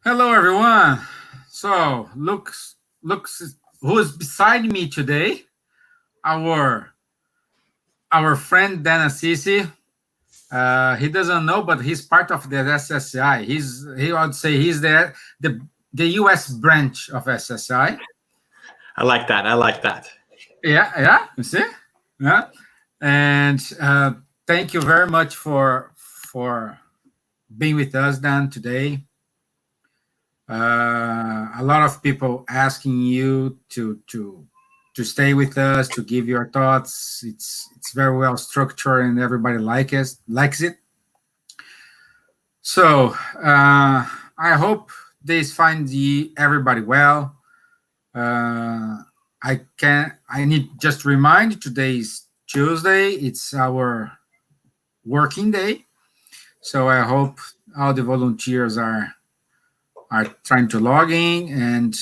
Hello, everyone. So, looks who is beside me today? Our our friend Dan Assisi. He doesn't know, but he's part of the SSI. He would say he's the U.S. branch of SSI. I like that. I like that. Yeah. You see, yeah. And thank you very much for being with us, Dan, today. A lot of people asking you to stay with us, to give your thoughts. It's very well structured and everybody likes it. So I hope this finds everybody well. I need just to remind you, today's Tuesday. It's our working day. So I hope all the volunteers are trying to log in, and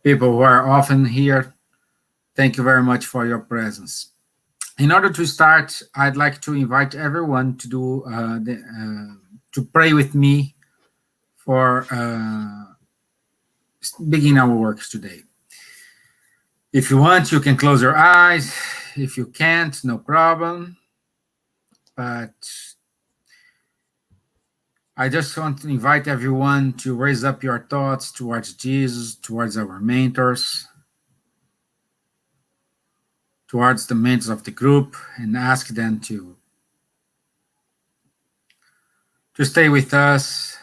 people who are often here, thank you very much for your presence. In order to start, I'd like to invite everyone to to pray with me for begin our works today. If you want, you can close your eyes. If you can't, no problem. But I just want to invite everyone to raise up your thoughts towards Jesus, towards our mentors, towards the mentors of the group, and ask them to stay with us,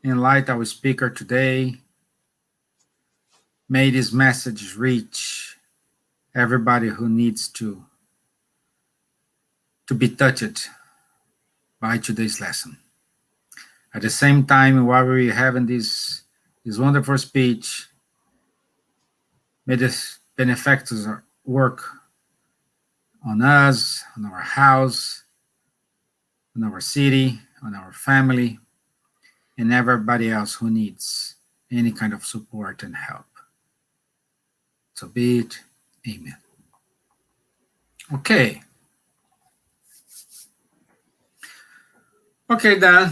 enlighten our speaker today. May this message reach everybody who needs to be touched by today's lesson. At the same time, while we're having this wonderful speech, may this benefactors work on us, on our house, on our city, on our family, and everybody else who needs any kind of support and help. So be it. Amen. Okay. Okay, Dan.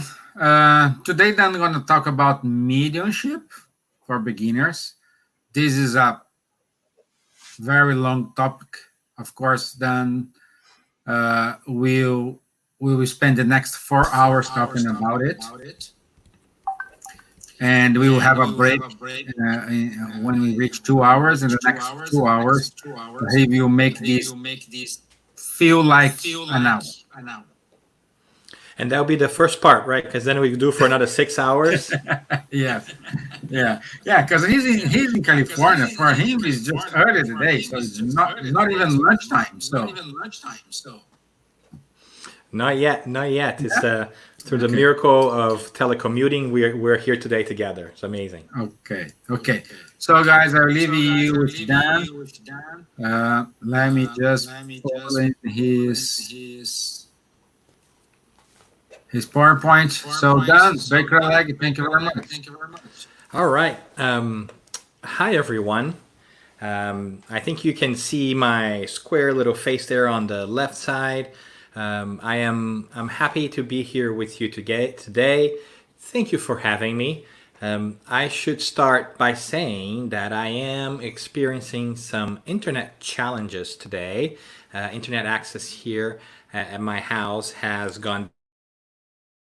Today, Dan, I'm going to talk about mediumship for beginners. This is a very long topic. Of course, Dan, we will spend the next 4 hours talking about it. And we will have a break when we reach 2 hours. In the next 2 hours, he will make this feel like an hour. And that'll be the first part, right? Because then we do for another 6 hours. Yeah. Because he's in California. For him, it's just early today, so it's not even lunchtime. So Not yet. It's through the miracle of telecommuting, we're here today together. It's amazing. Okay. So, guys, I'll leave you with Dan. Let me just pull in his PowerPoint. So, Dan, break your leg. Thank you very much. All right. Hi, everyone. I think you can see my square little face there on the left side. I'm happy to be here with you today. Thank you for having me. I should start by saying that I am experiencing some internet challenges today. Internet access here at my house has gone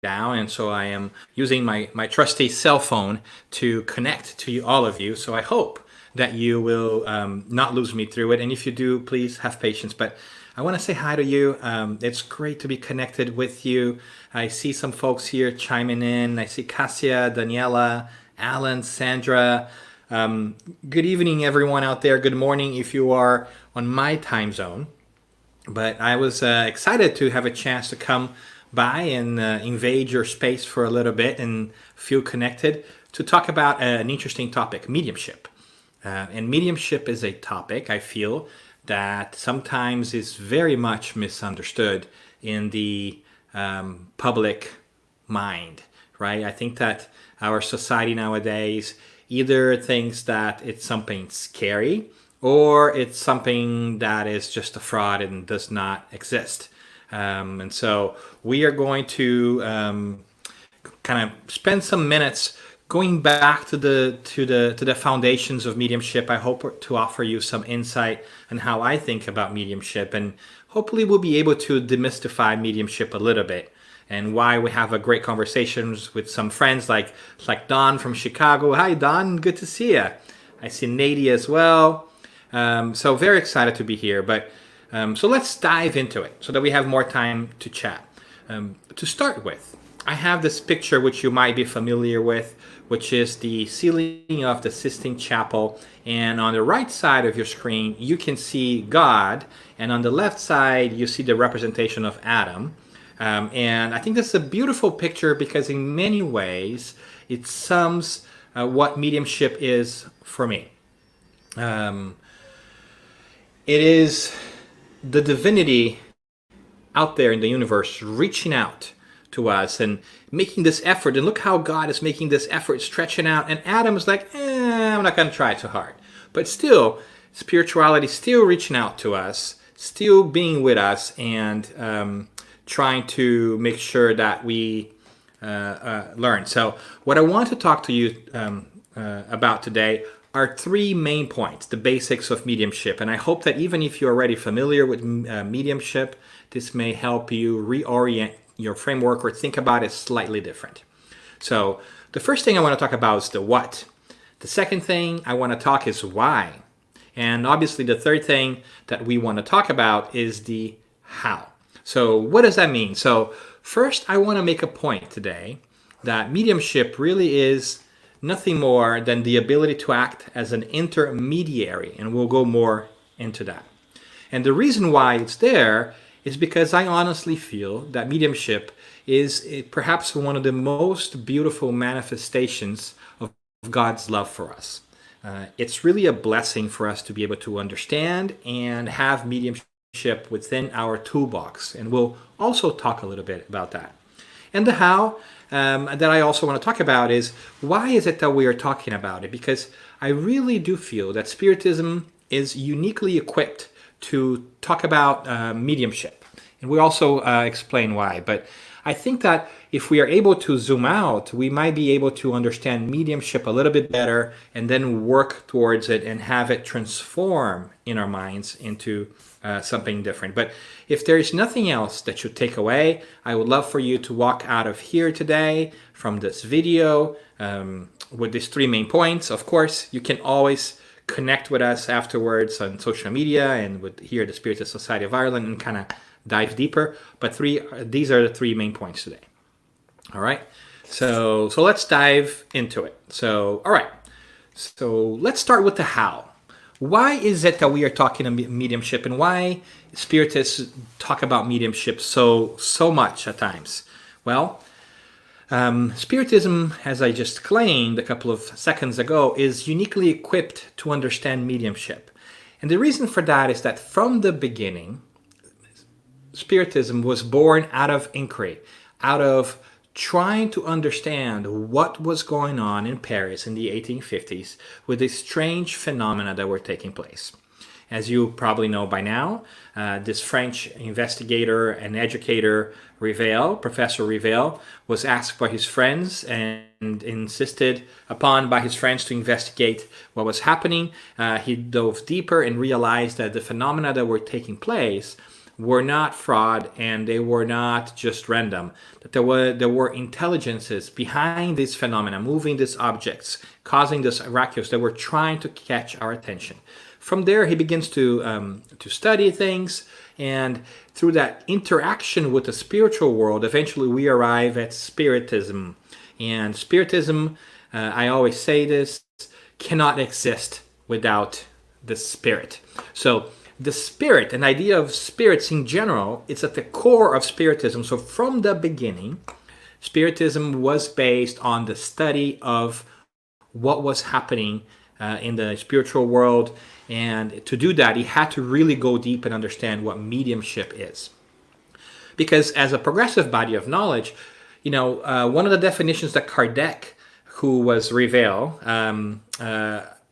down, and so I am using my trusty cell phone to connect to all of you. So I hope that you will not lose me through it, and if you do, please have patience. But I want to say hi to you. It's great to be connected with you. I see some folks here chiming in. I see Cassia, Daniela, Alan, Sandra. Good evening, everyone out there. Good morning if you are on my time zone. But I was excited to have a chance to come by and invade your space for a little bit and feel connected to talk about an interesting topic, mediumship. And mediumship is a topic, I feel, that sometimes is very much misunderstood in the public mind, right? I think that our society nowadays either thinks that it's something scary or it's something that is just a fraud and does not exist. And so we are going to kind of spend some minutes going back to the foundations of mediumship. I hope to offer you some insight on how I think about mediumship, and hopefully we'll be able to demystify mediumship a little bit, and why we have a great conversations with some friends like Don from Chicago. Hi Don, good to see you. I see Nady as well. So very excited to be here. But so let's dive into it so that we have more time to chat. To start with, I have this picture which you might be familiar with, which is the ceiling of the Sistine Chapel. And on the right side of your screen, you can see God. And on the left side, you see the representation of Adam. And I think this is a beautiful picture because in many ways, it sums what mediumship is for me. It is the divinity out there in the universe reaching out to us and making this effort. And look how God is making this effort, stretching out. And Adam is like, I'm not going to try too hard. But still, spirituality still reaching out to us, still being with us, and trying to make sure that we learn. So what I want to talk to you about today are three main points, the basics of mediumship. And I hope that even if you're already familiar with mediumship, this may help you reorient your framework or think about it slightly different. So the first thing I want to talk about is the what. The second thing I want to talk is why. And obviously the third thing that we want to talk about is the how. So what does that mean? So first, I want to make a point today that mediumship really is nothing more than the ability to act as an intermediary, and we'll go more into that. And the reason why it's there is because I honestly feel that mediumship is perhaps one of the most beautiful manifestations of God's love for us. It's really a blessing for us to be able to understand and have mediumship within our toolbox. And we'll also talk a little bit about that. And the how that I also want to talk about is, why is it that we are talking about it? Because I really do feel that Spiritism is uniquely equipped to talk about mediumship. And we also explain why. But I think that if we are able to zoom out, we might be able to understand mediumship a little bit better and then work towards it and have it transform in our minds into something different. But if there is nothing else that you take away, I would love for you to walk out of here today from this video with these three main points. Of course, you can always connect with us afterwards on social media and with here at the Spiritist Society of Ireland and kind of dive deeper. But these are the three main points today. All right. So let's dive into it. So, all right. So let's start with the how. Why is it that we are talking about mediumship, and why Spiritists talk about mediumship so much at times? Well, Spiritism, as I just explained a couple of seconds ago, is uniquely equipped to understand mediumship. And the reason for that is that from the beginning, Spiritism was born out of inquiry, out of trying to understand what was going on in Paris in the 1850s with these strange phenomena that were taking place. As you probably know by now, this French investigator and educator Professor Revel, was asked by his friends and insisted upon by his friends to investigate what was happening. He dove deeper and realized that the phenomena that were taking place were not fraud, and they were not just random. That there were intelligences behind these phenomena, moving these objects, causing this miraculous, that were trying to catch our attention. From there, he begins to study things, and through that interaction with the spiritual world, eventually we arrive at Spiritism. And Spiritism, I always say this, cannot exist without the spirit. So the spirit, an idea of spirits in general, it's at the core of Spiritism. So from the beginning, Spiritism was based on the study of what was happening in the spiritual world. And to do that, he had to really go deep and understand what mediumship is. Because as a progressive body of knowledge, one of the definitions that Kardec, who was Revel,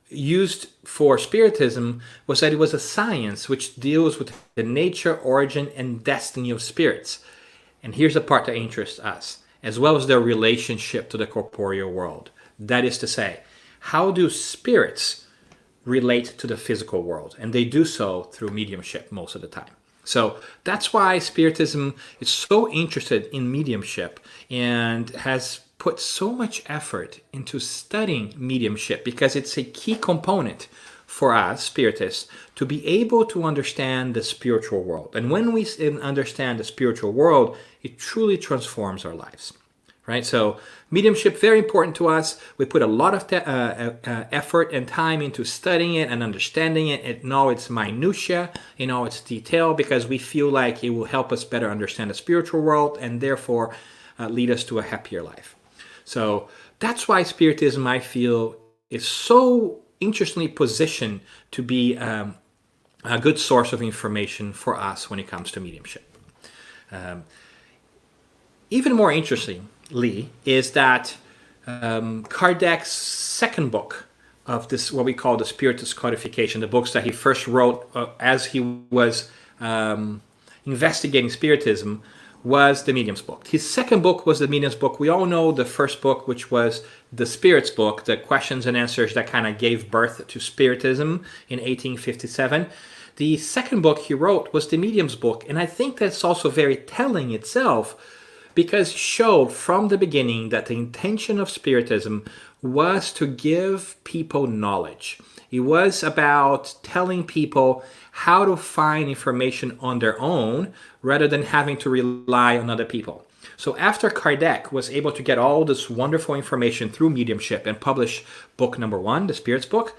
used for Spiritism was that it was a science which deals with the nature, origin, and destiny of spirits. And here's the part that interests us. as well as their relationship to the corporeal world. That is to say, how do spirits relate to the physical world? And they do so through mediumship most of the time. So that's why Spiritism is so interested in mediumship and has put so much effort into studying mediumship, because it's a key component for us Spiritists to be able to understand the spiritual world. And when we understand the spiritual world, it truly transforms our lives. Right? So mediumship, very important to us. We put a lot of effort and time into studying it and understanding it, and know its minutiae, its detail, because we feel like it will help us better understand the spiritual world and therefore lead us to a happier life. So that's why Spiritism, I feel, is so interestingly positioned to be a good source of information for us when it comes to mediumship. Even more interestingly is that Kardec's second book of this, what we call the Spiritist Codification, the books that he first wrote as he was investigating Spiritism, was the Medium's book. His second book was the Medium's book. We all know the first book, which was the Spirit's book, the questions and answers that kind of gave birth to Spiritism in 1857. The second book he wrote was the Medium's book, and I think that's also very telling itself, because it showed from the beginning that the intention of Spiritism was to give people knowledge. It was about telling people how to find information on their own rather than having to rely on other people. So after Kardec was able to get all this wonderful information through mediumship and publish book number 1, the Spirits book,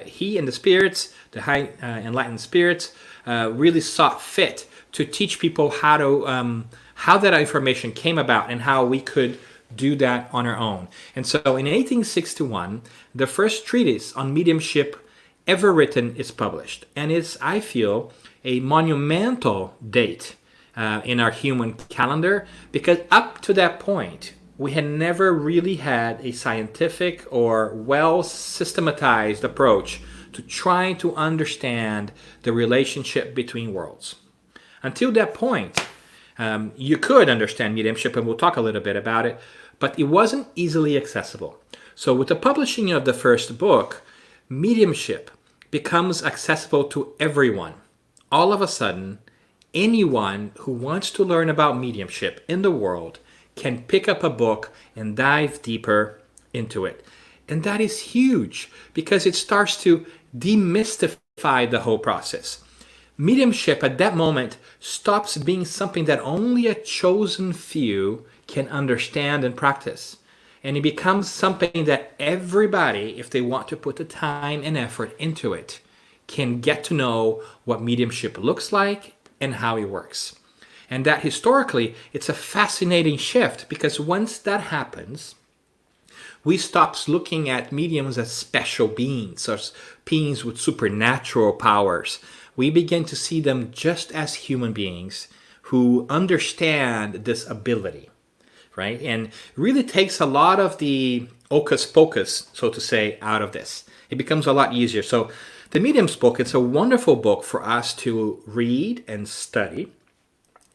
he and the Spirits, the high enlightened Spirits, really saw fit to teach people how that information came about and how we could do that on our own. And so in 1861, the first treatise on mediumship ever written is published. And it's, I feel, a monumental date in our human calendar, because up to that point, we had never really had a scientific or well systematized approach to trying to understand the relationship between worlds. Until that point, you could understand mediumship, and we'll talk a little bit about it, but it wasn't easily accessible. So with the publishing of the first book, mediumship becomes accessible to everyone. All of a sudden, anyone who wants to learn about mediumship in the world can pick up a book and dive deeper into it. And that is huge, because it starts to demystify the whole process. Mediumship at that moment stops being something that only a chosen few can understand and practice. And it becomes something that everybody, if they want to put the time and effort into it, can get to know what mediumship looks like and how it works. And that historically, it's a fascinating shift, because once that happens, we stop looking at mediums as special beings or beings with supernatural powers. We begin to see them just as human beings who understand this ability, right? And really takes a lot of the hocus pocus, so to say, out of this. It becomes a lot easier. So the Medium's book, it's a wonderful book for us to read and study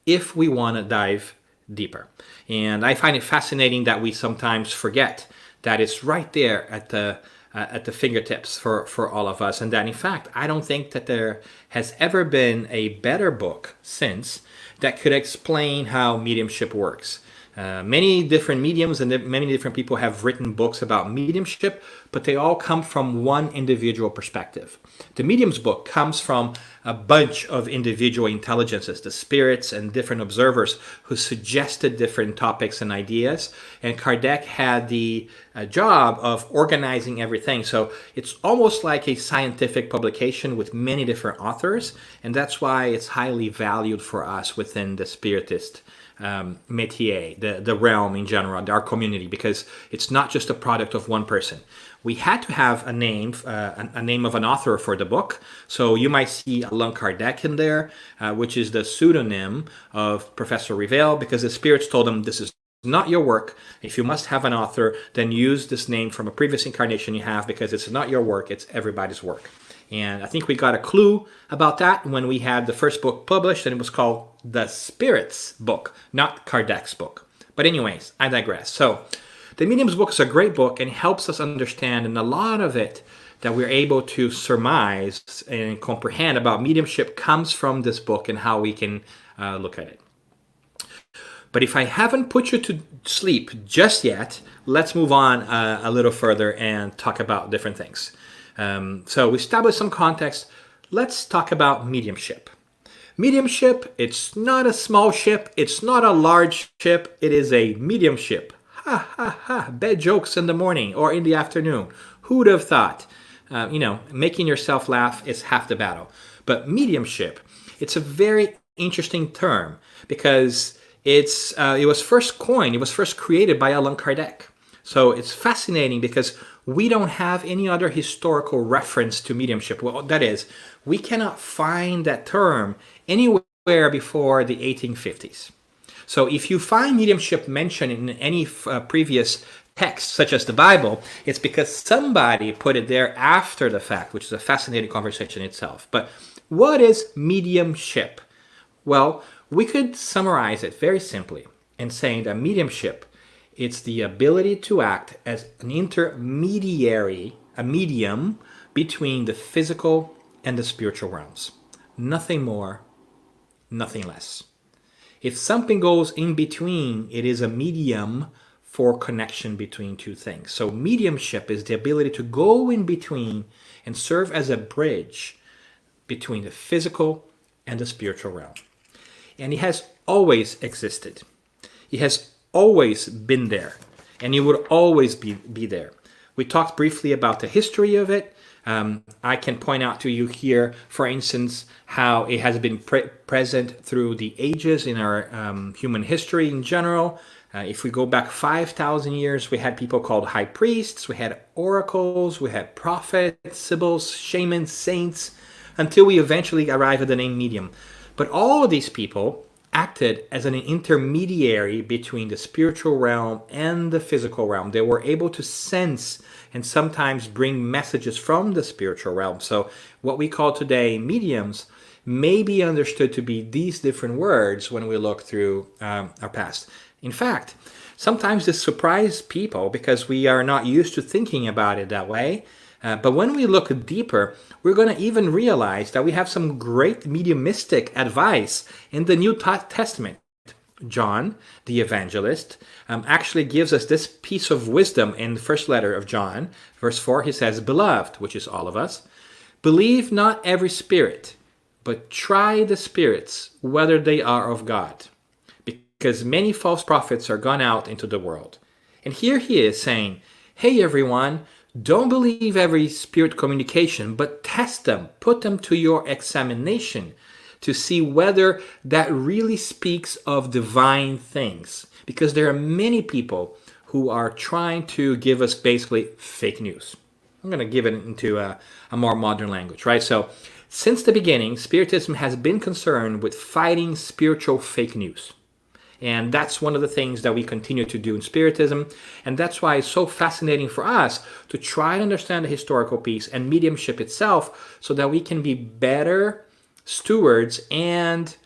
if we want to dive deeper. And I find it fascinating that we sometimes forget that it's right there at the fingertips for all of us. And that, in fact, I don't think that there has ever been a better book since that could explain how mediumship works. Many different mediums and many different people have written books about mediumship, but they all come from one individual perspective. The Medium's book comes from a bunch of individual intelligences, the spirits and different observers who suggested different topics and ideas. And Kardec had the job of organizing everything. So it's almost like a scientific publication with many different authors. And that's why it's highly valued for us within the Spiritist métier, the realm in general, our community, because it's not just a product of one person. We had to have a name of an author for the book. So you might see Allan Kardec in there, which is the pseudonym of Professor Rivel, because the spirits told him, this is not your work. If you must have an author, then use this name from a previous incarnation you have, because it's not your work, it's everybody's work. And I think we got a clue about that when we had the first book published, and it was called The Spirits Book, not Kardec's book. But anyways, I digress. So the Medium's book is a great book and helps us understand, and a lot of it that we're able to surmise and comprehend about mediumship comes from this book and how we can look at it. But if I haven't put you to sleep just yet, let's move on a little further and talk about different things. So we established some context. Let's talk about mediumship. Mediumship, it's not a small ship, it's not a large ship, it is a medium ship. Ha ha ha, bad jokes in the morning or in the afternoon. Who'd have thought? Making yourself laugh is half the battle. But mediumship, it's a very interesting term because it was first coined, it was first created by Allan Kardec. So it's fascinating because we don't have any other historical reference to mediumship. Well, that is, we cannot find that term anywhere before the 1850s. So if you find mediumship mentioned in any previous text, such as the Bible, it's because somebody put it there after the fact, which is a fascinating conversation itself. But what is mediumship? Well, we could summarize it very simply in saying that mediumship, it's the ability to act as an intermediary, a medium between the physical and the spiritual realms. Nothing more, nothing less. If something goes in between, it is a medium for connection between two things. So mediumship is the ability to go in between and serve as a bridge between the physical and the spiritual realm. And it has always existed. It has always been there, and it would always be there. We talked briefly about the history of it. I can point out to you here, for instance, how it has been present through the ages in our human history in general. If we go back 5,000 years, we had people called high priests, we had oracles, we had prophets, sibyls, shamans, saints, until we eventually arrive at the name medium. But all of these people acted as an intermediary between the spiritual realm and the physical realm. They were able to sense and sometimes bring messages from the spiritual realm. So what we call today mediums may be understood to be these different words when we look through our past. In fact, sometimes this surprises people because we are not used to thinking about it that way. But when we look deeper, we're going to even realize that we have some great mediumistic advice in the New Testament. John, the evangelist, actually gives us this piece of wisdom in the first letter of John. Verse 4, he says, "Beloved," which is all of us, "believe not every spirit, but try the spirits, whether they are of God. Because many false prophets are gone out into the world." And here he is saying, hey everyone, don't believe every spirit communication, but test them, put them to your examination to see whether that really speaks of divine things. Because there are many people who are trying to give us basically fake news. I'm going to give it into a more modern language, right? So since the beginning, Spiritism has been concerned with fighting spiritual fake news. And that's one of the things that we continue to do in Spiritism. And that's why it's so fascinating for us to try to understand the historical piece and mediumship itself so that we can be better stewards and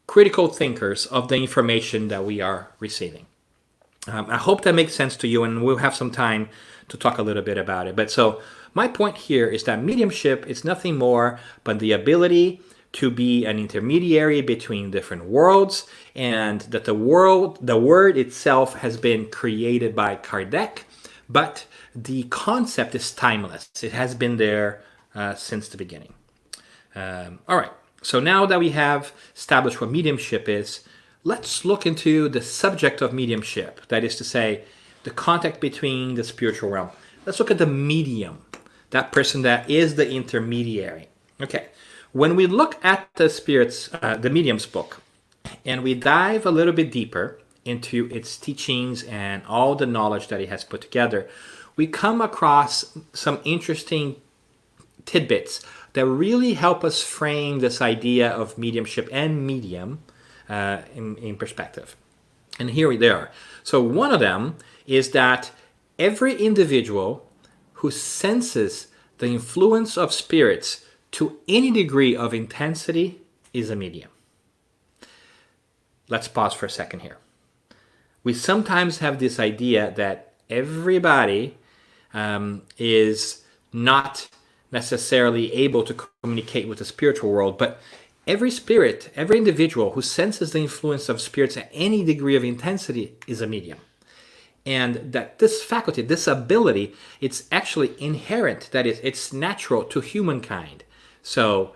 critical thinkers of the information that we are receiving. I hope that makes sense to you, and we'll have some time to talk a little bit about it. But so my point here is that mediumship is nothing more but the ability to be an intermediary between different worlds, and that the word itself has been created by Kardec, but the concept is timeless. It has been there since the beginning. All right, so now that we have established what mediumship is, let's look into the subject of mediumship, that is to say, the contact between the spiritual realm. Let's look at the medium, that person that is the intermediary. Okay. When we look at the Medium's book, and we dive a little bit deeper into its teachings and all the knowledge that it has put together, we come across some interesting tidbits that really help us frame this idea of mediumship and medium in perspective. And here they are. So one of them is that every individual who senses the influence of spirits to any degree of intensity is a medium. Let's pause for a second here. We sometimes have this idea that everybody is not necessarily able to communicate with the spiritual world, but every spirit, every individual who senses the influence of spirits at any degree of intensity is a medium. And that this faculty, this ability, it's actually inherent, that is, it's natural to humankind. So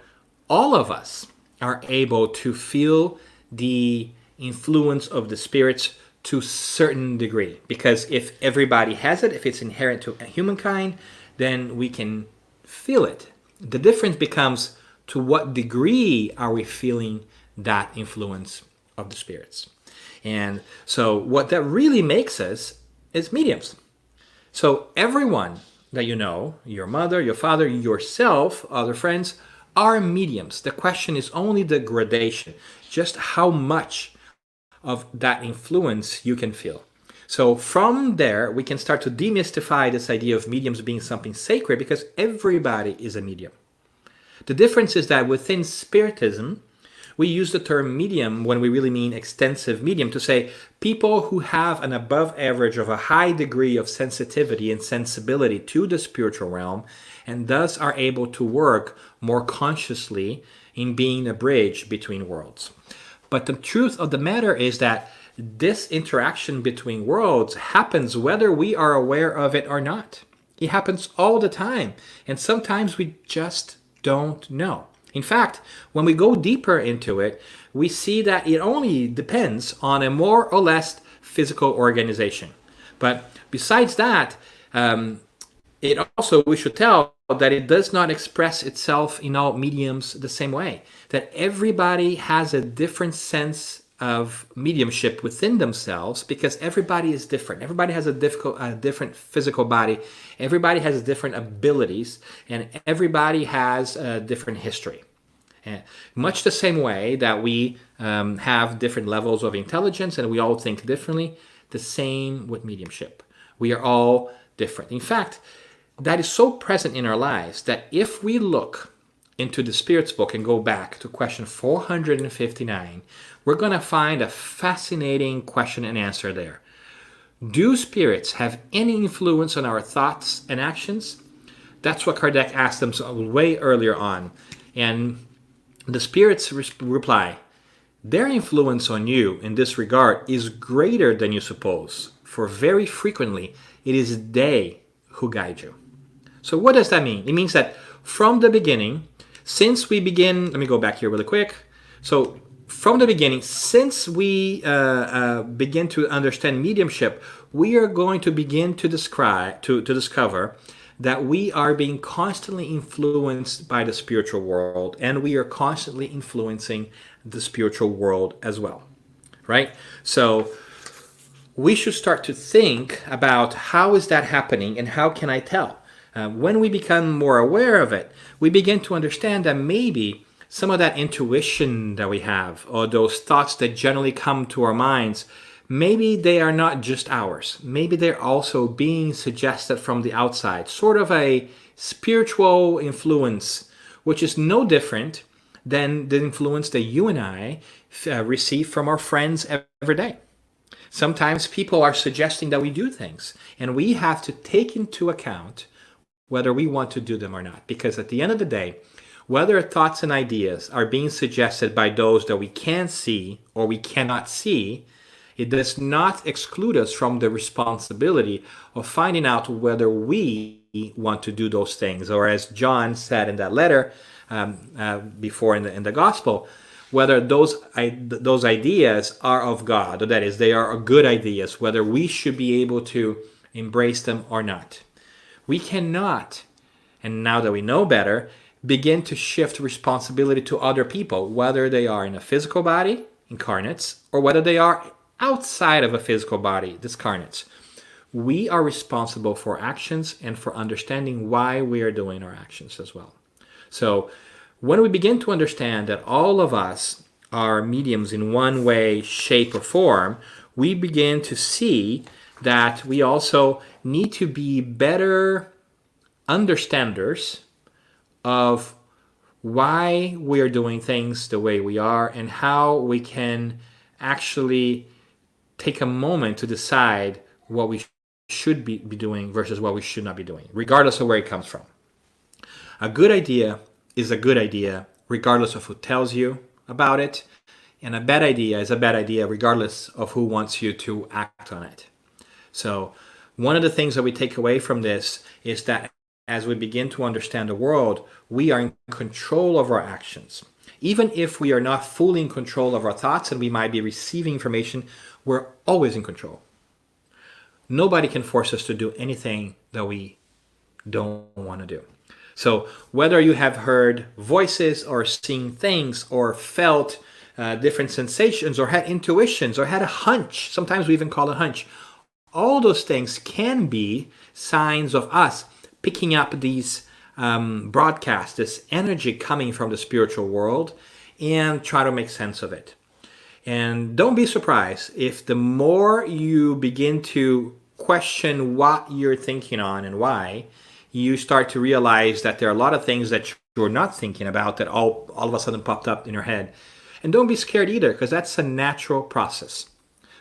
all of us are able to feel the influence of the spirits to a certain degree, because if everybody has it, if it's inherent to humankind, then we can feel it. The difference becomes to what degree are we feeling that influence of the spirits. And so what that really makes us is mediums. So everyone that you know, your mother, your father, yourself, other friends, are mediums. The question is only the gradation, just how much of that influence you can feel. So from there, we can start to demystify this idea of mediums being something sacred, because everybody is a medium. The difference is that within Spiritism, we use the term medium when we really mean extensive medium to say people who have an above average of a high degree of sensitivity and sensibility to the spiritual realm, and thus are able to work more consciously in being a bridge between worlds. But the truth of the matter is that this interaction between worlds happens whether we are aware of it or not. It happens all the time, and sometimes we just don't know. In fact, when we go deeper into it, we see that it only depends on a more or less physical organization. But besides that, it also, we should tell that it does not express itself in all mediums the same way. That everybody has a different sense of mediumship within themselves, because everybody is different. Everybody has a different physical body. Everybody has different abilities, and everybody has a different history. And much the same way that we have different levels of intelligence and we all think differently, the same with mediumship. We are all different. In fact, that is so present in our lives that if we look into the Spirit's book and go back to question 459, we're going to find a fascinating question and answer there. Do spirits have any influence on our thoughts and actions? That's what Kardec asked them way earlier on. And the spirits reply, their influence on you in this regard is greater than you suppose, for very frequently it is they who guide you. So what does that mean? It means that from the beginning, since we begin, let me go back here really quick. So from the beginning, since we begin to understand mediumship, we are going to begin to discover that we are being constantly influenced by the spiritual world, and we are constantly influencing the spiritual world as well, right? So we should start to think about how is that happening and how can I tell? When we become more aware of it, we begin to understand that maybe some of that intuition that we have, or those thoughts that generally come to our minds, maybe they are not just ours. Maybe they're also being suggested from the outside, sort of a spiritual influence, which is no different than the influence that you and I receive from our friends every day. Sometimes people are suggesting that we do things, and we have to take into account whether we want to do them or not. Because at the end of the day, whether thoughts and ideas are being suggested by those that we can see or we cannot see, it does not exclude us from the responsibility of finding out whether we want to do those things. Or as John said in that letter before in the gospel, whether those ideas are of God, or that is, they are good ideas, whether we should be able to embrace them or not. We cannot, and now that we know better, begin to shift responsibility to other people, whether they are in a physical body, incarnates, or whether they are outside of a physical body, discarnates. We are responsible for actions and for understanding why we are doing our actions as well. So when we begin to understand that all of us are mediums in one way, shape, or form, we begin to see that we also need to be better understanders of why we are doing things the way we are and how we can actually take a moment to decide what we should be doing versus what we should not be doing, regardless of where it comes from. A good idea is a good idea, regardless of who tells you about it. And a bad idea is a bad idea, regardless of who wants you to act on it. So one of the things that we take away from this is that as we begin to understand the world, we are in control of our actions. Even if we are not fully in control of our thoughts and we might be receiving information, we're always in control. Nobody can force us to do anything that we don't want to do. So whether you have heard voices or seen things or felt different sensations or had intuitions or had a hunch, sometimes we even call it hunch, all those things can be signs of us picking up these broadcasts, this energy coming from the spiritual world, and try to make sense of it. And don't be surprised if the more you begin to question what you're thinking on and why, you start to realize that there are a lot of things that you're not thinking about that all of a sudden popped up in your head. And don't be scared either, because that's a natural process.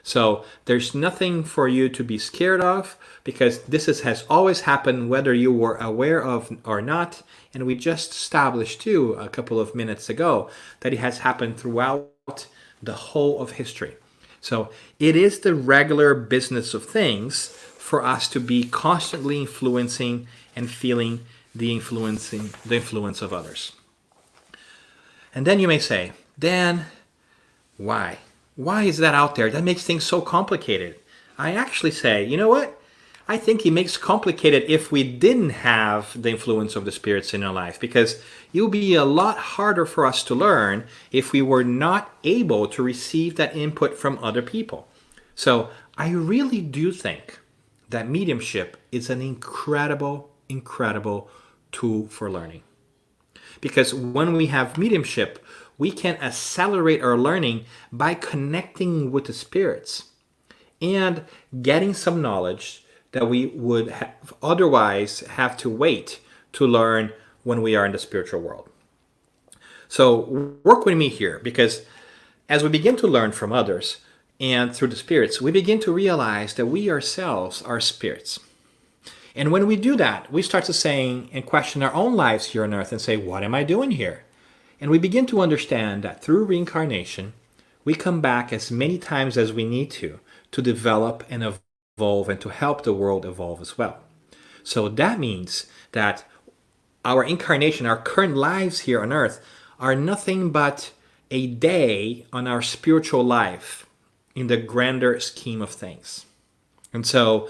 So there's nothing for you to be scared of, because this has always happened whether you were aware of or not. And we just established too a couple of minutes ago that it has happened throughout the whole of history. So it is the regular business of things for us to be constantly influencing and feeling the influence of others. And then you may say, Dan, why? Why is that out there? That makes things so complicated. I actually say, you know what? I think it makes complicated if we didn't have the influence of the spirits in our life, because it would be a lot harder for us to learn if we were not able to receive that input from other people. So I really do think that mediumship is an incredible tool for learning. Because when we have mediumship, we can accelerate our learning by connecting with the spirits and getting some knowledge that we would otherwise have to wait to learn when we are in the spiritual world. So work with me here, because as we begin to learn from others and through the spirits, we begin to realize that we ourselves are spirits. And when we do that, we start to say and question our own lives here on earth and say, what am I doing here? And we begin to understand that through reincarnation, we come back as many times as we need to develop and evolve and to help the world evolve as well. So that means that our incarnation, our current lives here on earth, are nothing but a day on our spiritual life in the grander scheme of things. And so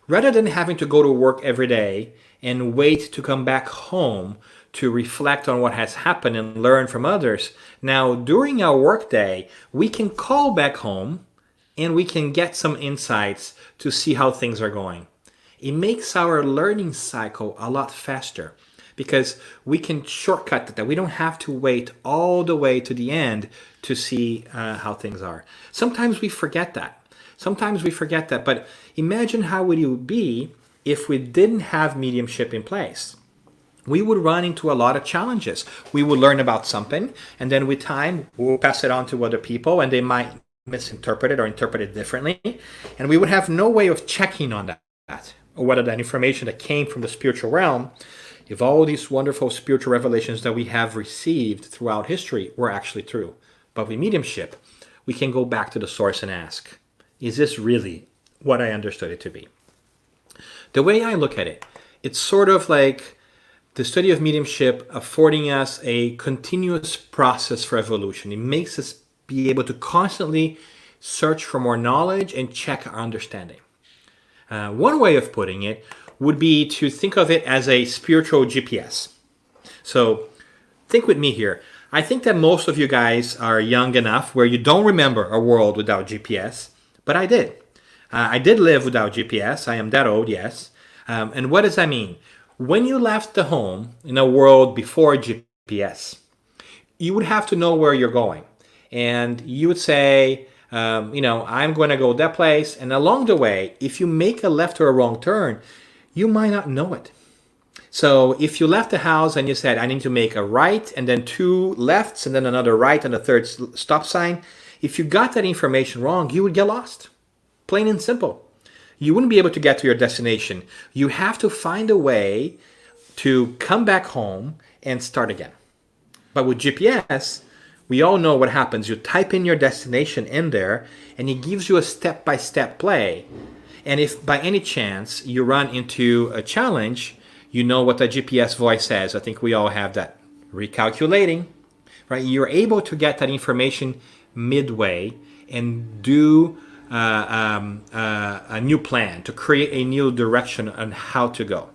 rather than having to go to work every day and wait to come back home to reflect on what has happened and learn from others, now during our workday, we can call back home and we can get some insights to see how things are going. It makes our learning cycle a lot faster, because we can shortcut that. We don't have to wait all the way to the end to see how things are. Sometimes we forget that. But imagine how would it be if we didn't have mediumship in place. We would run into a lot of challenges. We would learn about something, and then with time, we'll pass it on to other people, and they might misinterpret it or interpret it differently. And we would have no way of checking on that, or whether that information that came from the spiritual realm, if all these wonderful spiritual revelations that we have received throughout history were actually true. But with mediumship, we can go back to the source and ask, is this really what I understood it to be? The way I look at it, it's sort of like the study of mediumship affording us a continuous process for evolution. It makes us be able to constantly search for more knowledge and check our understanding. One way of putting it would be to think of it as a spiritual GPS. So think with me here. I think that most of you guys are young enough where you don't remember a world without GPS, but I did. I did live without GPS. I am that old, yes. And what does that mean? When you left the home in a world before GPS, you would have to know where you're going. And you would say, I'm going to go that place. And along the way, if you make a left or a wrong turn, you might not know it. So if you left the house and you said, I need to make a right and then 2 lefts and then another right and a third stop sign, if you got that information wrong, you would get lost. plain and simple. You wouldn't be able to get to your destination. You have to find a way to come back home and start again. But with GPS, we all know what happens. You type in your destination in there, and it gives you a step-by-step play. And if by any chance you run into a challenge, you know what the GPS voice says. I think we all have that. Recalculating, right? You're able to get that information midway and do a new plan, to create a new direction on how to go.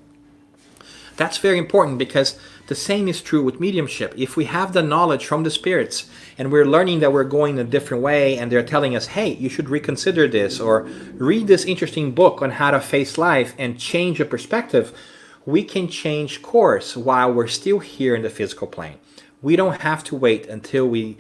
That's very important, because the same is true with mediumship. If we have the knowledge from the spirits and we're learning that we're going a different way, and they're telling us, hey, you should reconsider this, or read this interesting book on how to face life and change your perspective, we can change course while we're still here in the physical plane. We don't have to wait until we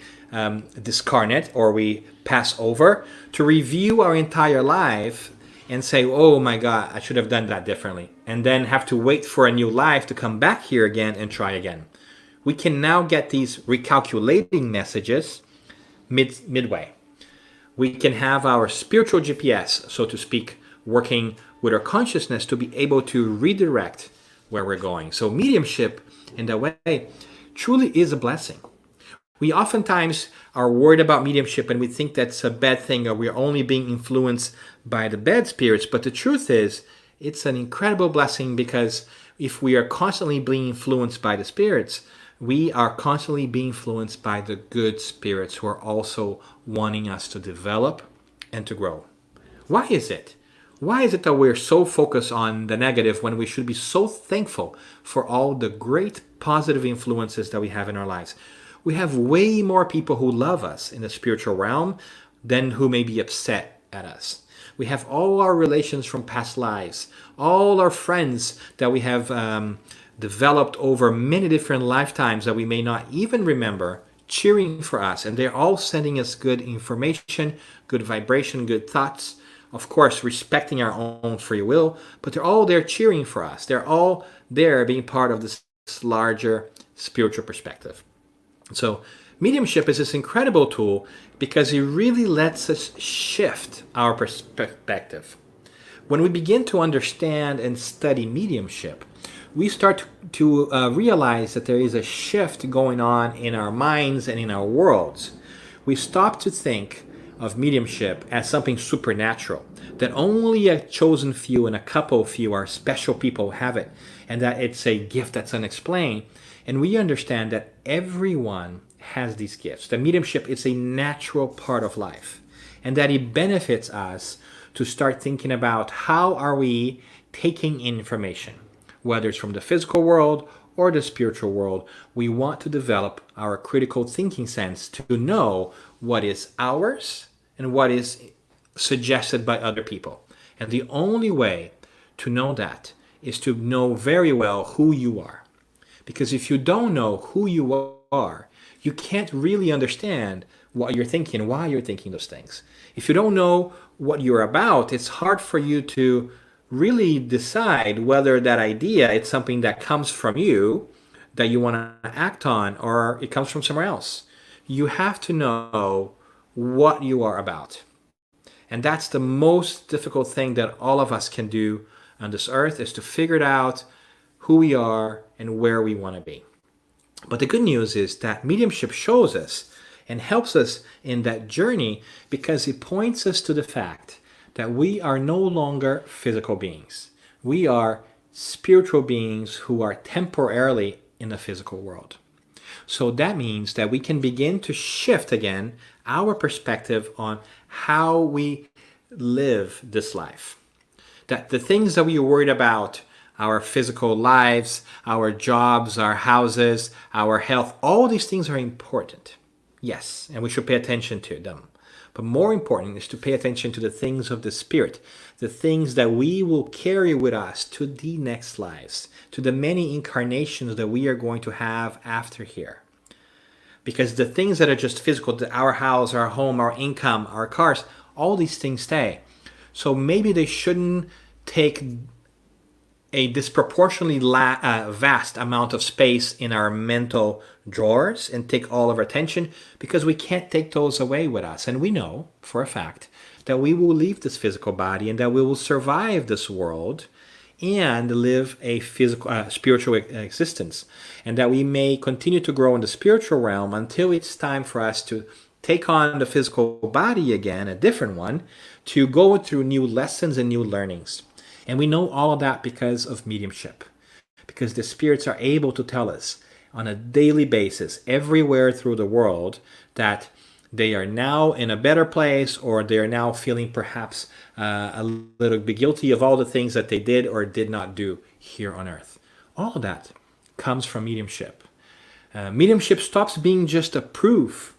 discarnate or we pass over to review our entire life and say, oh my God, I should have done that differently, and then have to wait for a new life to come back here again and try again. We can now get these recalculating messages midway. We can have our spiritual GPS, so to speak, working with our consciousness to be able to redirect where we're going. So mediumship, in that way, truly is a blessing. We oftentimes are worried about mediumship and we think that's a bad thing, or we're only being influenced by the bad spirits. But the truth is, it's an incredible blessing, because if we are constantly being influenced by the spirits, we are constantly being influenced by the good spirits who are also wanting us to develop and to grow. Why is it? Why is it that we're so focused on the negative when we should be so thankful for all the great positive influences that we have in our lives? We have way more people who love us in the spiritual realm than who may be upset at us. We have all our relations from past lives, all our friends that we have developed over many different lifetimes that we may not even remember, cheering for us. And they're all sending us good information, good vibration, good thoughts. Of course, respecting our own free will, but they're all there cheering for us. They're all there being part of this larger spiritual perspective. So mediumship is this incredible tool because it really lets us shift our perspective. When we begin to understand and study mediumship, we start to realize that there is a shift going on in our minds and in our worlds. We stop to think of mediumship as something supernatural, that only a chosen few and a couple few are special people have it, and that it's a gift that's unexplained. And we understand that everyone has these gifts. The mediumship is a natural part of life, and that it benefits us to start thinking about how are we taking in information, whether it's from the physical world or the spiritual world. We want to develop our critical thinking sense to know what is ours and what is suggested by other people. And the only way to know that is to know very well who you are. Because if you don't know who you are, you can't really understand what you're thinking, why you're thinking those things. If you don't know what you're about, it's hard for you to really decide whether that idea is something that comes from you, that you want to act on, or it comes from somewhere else. You have to know what you are about. And that's the most difficult thing that all of us can do on this earth, is to figure it out who we are and where we want to be. But the good news is that mediumship shows us and helps us in that journey, because it points us to the fact that we are no longer physical beings. We are spiritual beings who are temporarily in the physical world. So that means that we can begin to shift again our perspective on how we live this life. That the things that we are worried about, our physical lives, our jobs, our houses, our health, all these things are important. Yes, and we should pay attention to them. But more important is to pay attention to the things of the spirit, the things that we will carry with us to the next lives, to the many incarnations that we are going to have after here. Because the things that are just physical, our house, our home, our income, our cars, all these things stay. So maybe they shouldn't take a disproportionately vast amount of space in our mental drawers and take all of our attention, because we can't take those away with us. And we know for a fact that we will leave this physical body and that we will survive this world and live a spiritual existence, and that we may continue to grow in the spiritual realm until it's time for us to take on the physical body again, a different one, to go through new lessons and new learnings. And we know all of that because of mediumship, because the spirits are able to tell us on a daily basis, everywhere through the world, that they are now in a better place, or they are now feeling perhaps a little bit guilty of all the things that they did or did not do here on earth. All of that comes from mediumship. Mediumship stops being just a proof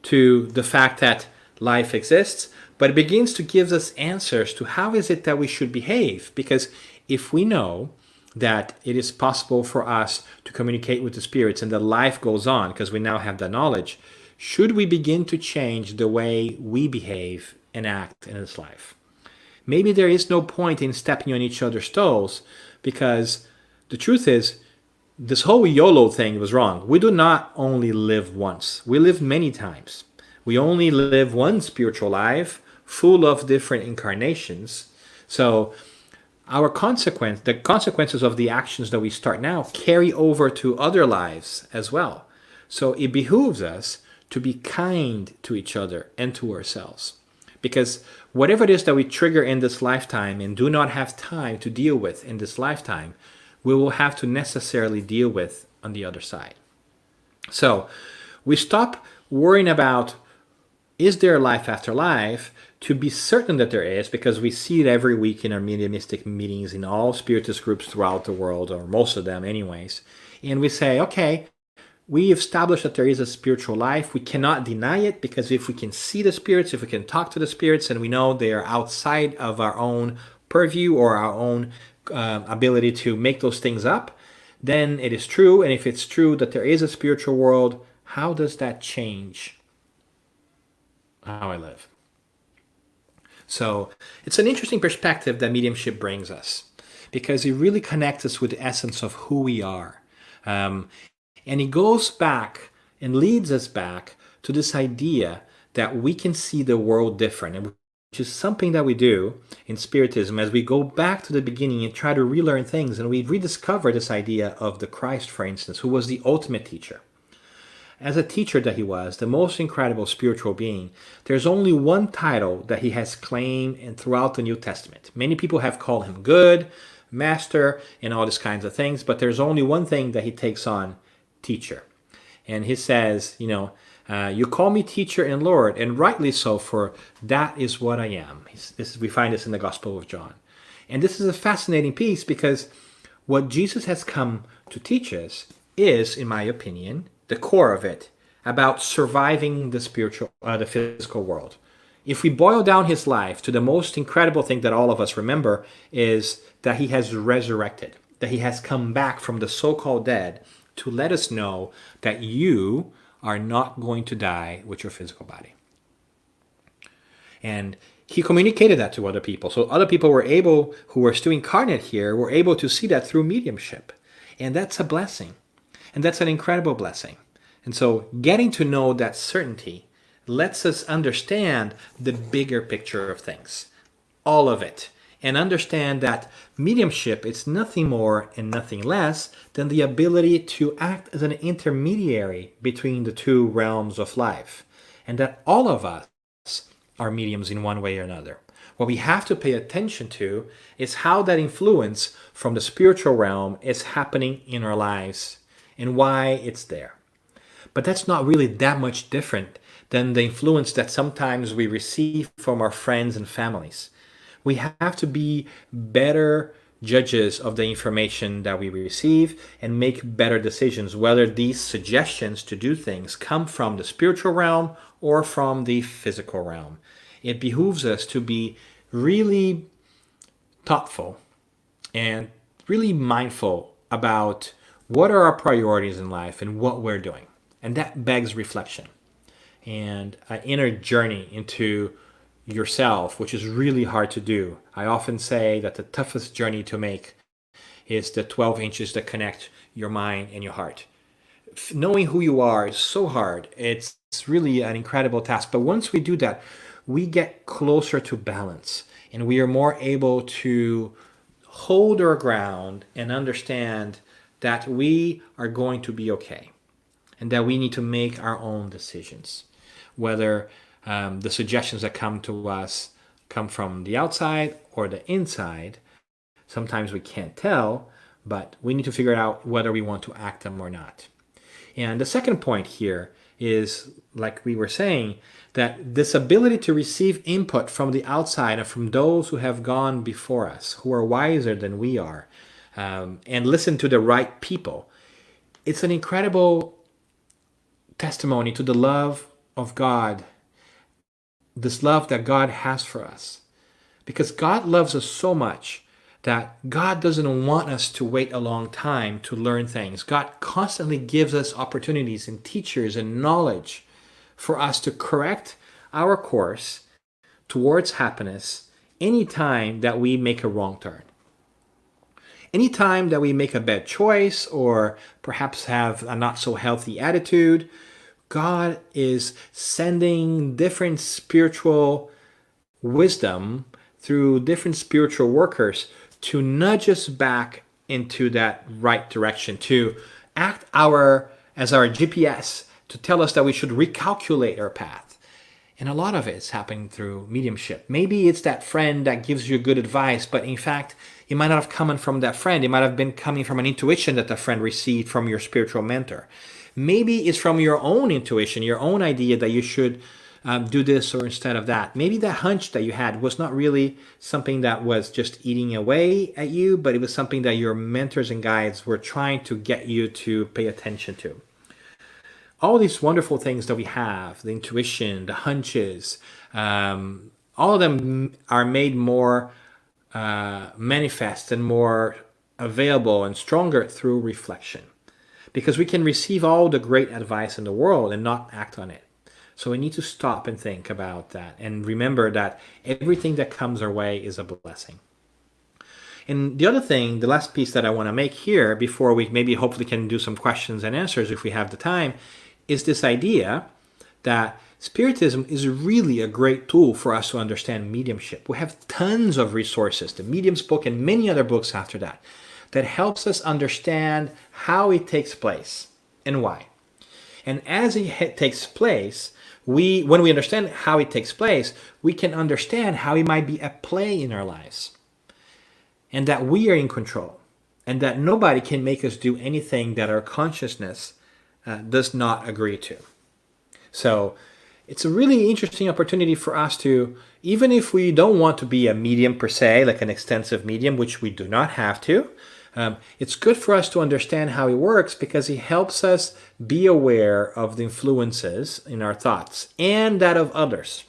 to the fact that life exists, but it begins to give us answers to how is it that we should behave. Because if we know that it is possible for us to communicate with the spirits and that life goes on because we now have that knowledge, should we begin to change the way we behave and act in this life? Maybe there is no point in stepping on each other's toes, because the truth is, this whole YOLO thing was wrong. We do not only live once. We live many times. We only live one spiritual life, full of different incarnations. So the consequences of the actions that we start now carry over to other lives as well. So it behooves us to be kind to each other and to ourselves. Because whatever it is that we trigger in this lifetime and do not have time to deal with in this lifetime, we will have to necessarily deal with on the other side. So we stop worrying about, is there life after life, to be certain that there is, because we see it every week in our mediumistic meetings in all spiritist groups throughout the world, or most of them anyways. And we say, okay, we established that there is a spiritual life. We cannot deny it, because if we can see the spirits, if we can talk to the spirits, and we know they are outside of our own purview or our own ability to make those things up, then it is true. And if it's true that there is a spiritual world, how does that change how I live? So it's an interesting perspective that mediumship brings us, because it really connects us with the essence of who we are. And it goes back and leads us back to this idea that we can see the world different, which is something that we do in Spiritism as we go back to the beginning and try to relearn things. And we rediscover this idea of the Christ, for instance, who was the ultimate teacher. As a teacher that he was, the most incredible spiritual being, there's only one title that he has claimed and throughout the New Testament. Many people have called him good, master, and all these kinds of things, but there's only one thing that he takes on: teacher. And he says, you call me teacher and Lord, and rightly so, for that is what I am. We find this in the Gospel of John. And this is a fascinating piece, because what Jesus has come to teach us is, in my opinion, the core of it, about surviving the physical world. If we boil down his life to the most incredible thing that all of us remember, is that he has resurrected, that he has come back from the so-called dead to let us know that you are not going to die with your physical body. And he communicated that to other people. So other people who were still incarnate here, were able to see that through mediumship. And that's a blessing. And that's an incredible blessing. And so getting to know that certainty lets us understand the bigger picture of things, all of it. And understand that mediumship is nothing more and nothing less than the ability to act as an intermediary between the two realms of life. And that all of us are mediums in one way or another. What we have to pay attention to is how that influence from the spiritual realm is happening in our lives and why it's there. But that's not really that much different than the influence that sometimes we receive from our friends and families. We have to be better judges of the information that we receive and make better decisions, whether these suggestions to do things come from the spiritual realm or from the physical realm. It behooves us to be really thoughtful and really mindful about what are our priorities in life and what we're doing. And that begs reflection and an inner journey into yourself, which is really hard to do. I often say that the toughest journey to make is the 12 inches that connect your mind and your heart. Knowing who you are is so hard. It's really an incredible task. But once we do that, we get closer to balance and we are more able to hold our ground and understand that we are going to be okay and that we need to make our own decisions. Whether the suggestions that come to us come from the outside or the inside, sometimes we can't tell, but we need to figure out whether we want to act them or not. And the second point here is, like we were saying, that this ability to receive input from the outside and from those who have gone before us, who are wiser than we are, and listen to the right people, it's an incredible testimony to the love of God, this love that God has for us. Because God loves us so much that God doesn't want us to wait a long time to learn things. God constantly gives us opportunities and teachers and knowledge for us to correct our course towards happiness anytime that we make a wrong turn. Anytime that we make a bad choice or perhaps have a not so healthy attitude, God is sending different spiritual wisdom through different spiritual workers to nudge us back into that right direction, to act as our GPS, to tell us that we should recalculate our path. And a lot of it is happening through mediumship. Maybe it's that friend that gives you good advice, but in fact, it might not have come from that friend. It might have been coming from an intuition that the friend received from your spiritual mentor. Maybe it's from your own intuition, your own idea that you should do this or instead of that. Maybe that hunch that you had was not really something that was just eating away at you, but it was something that your mentors and guides were trying to get you to pay attention to. All these wonderful things that we have, the intuition, the hunches, all of them are made more manifest and more available and stronger through reflection. Because we can receive all the great advice in the world and not act on it. So we need to stop and think about that and remember that everything that comes our way is a blessing. And the other thing, the last piece that I want to make here before we maybe hopefully can do some questions and answers if we have the time, is this idea that Spiritism is really a great tool for us to understand mediumship. We have tons of resources, the Medium's book and many other books after that, that helps us understand how it takes place and why. And as it takes place, when we understand how it takes place, we can understand how it might be at play in our lives. And that we are in control. And that nobody can make us do anything that our consciousness does not agree to. So it's a really interesting opportunity for us to, even if we don't want to be a medium per se, like an extensive medium, which we do not have to, it's good for us to understand how it works because it helps us be aware of the influences in our thoughts and that of others.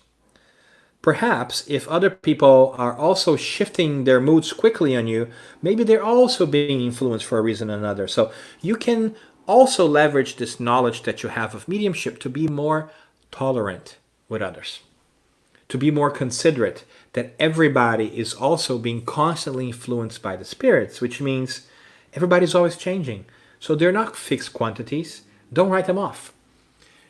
Perhaps if other people are also shifting their moods quickly on you, maybe they're also being influenced for a reason or another. So you can also leverage this knowledge that you have of mediumship to be more tolerant with others, to be more considerate that everybody is also being constantly influenced by the spirits, which means everybody's always changing. So they're not fixed quantities. Don't write them off.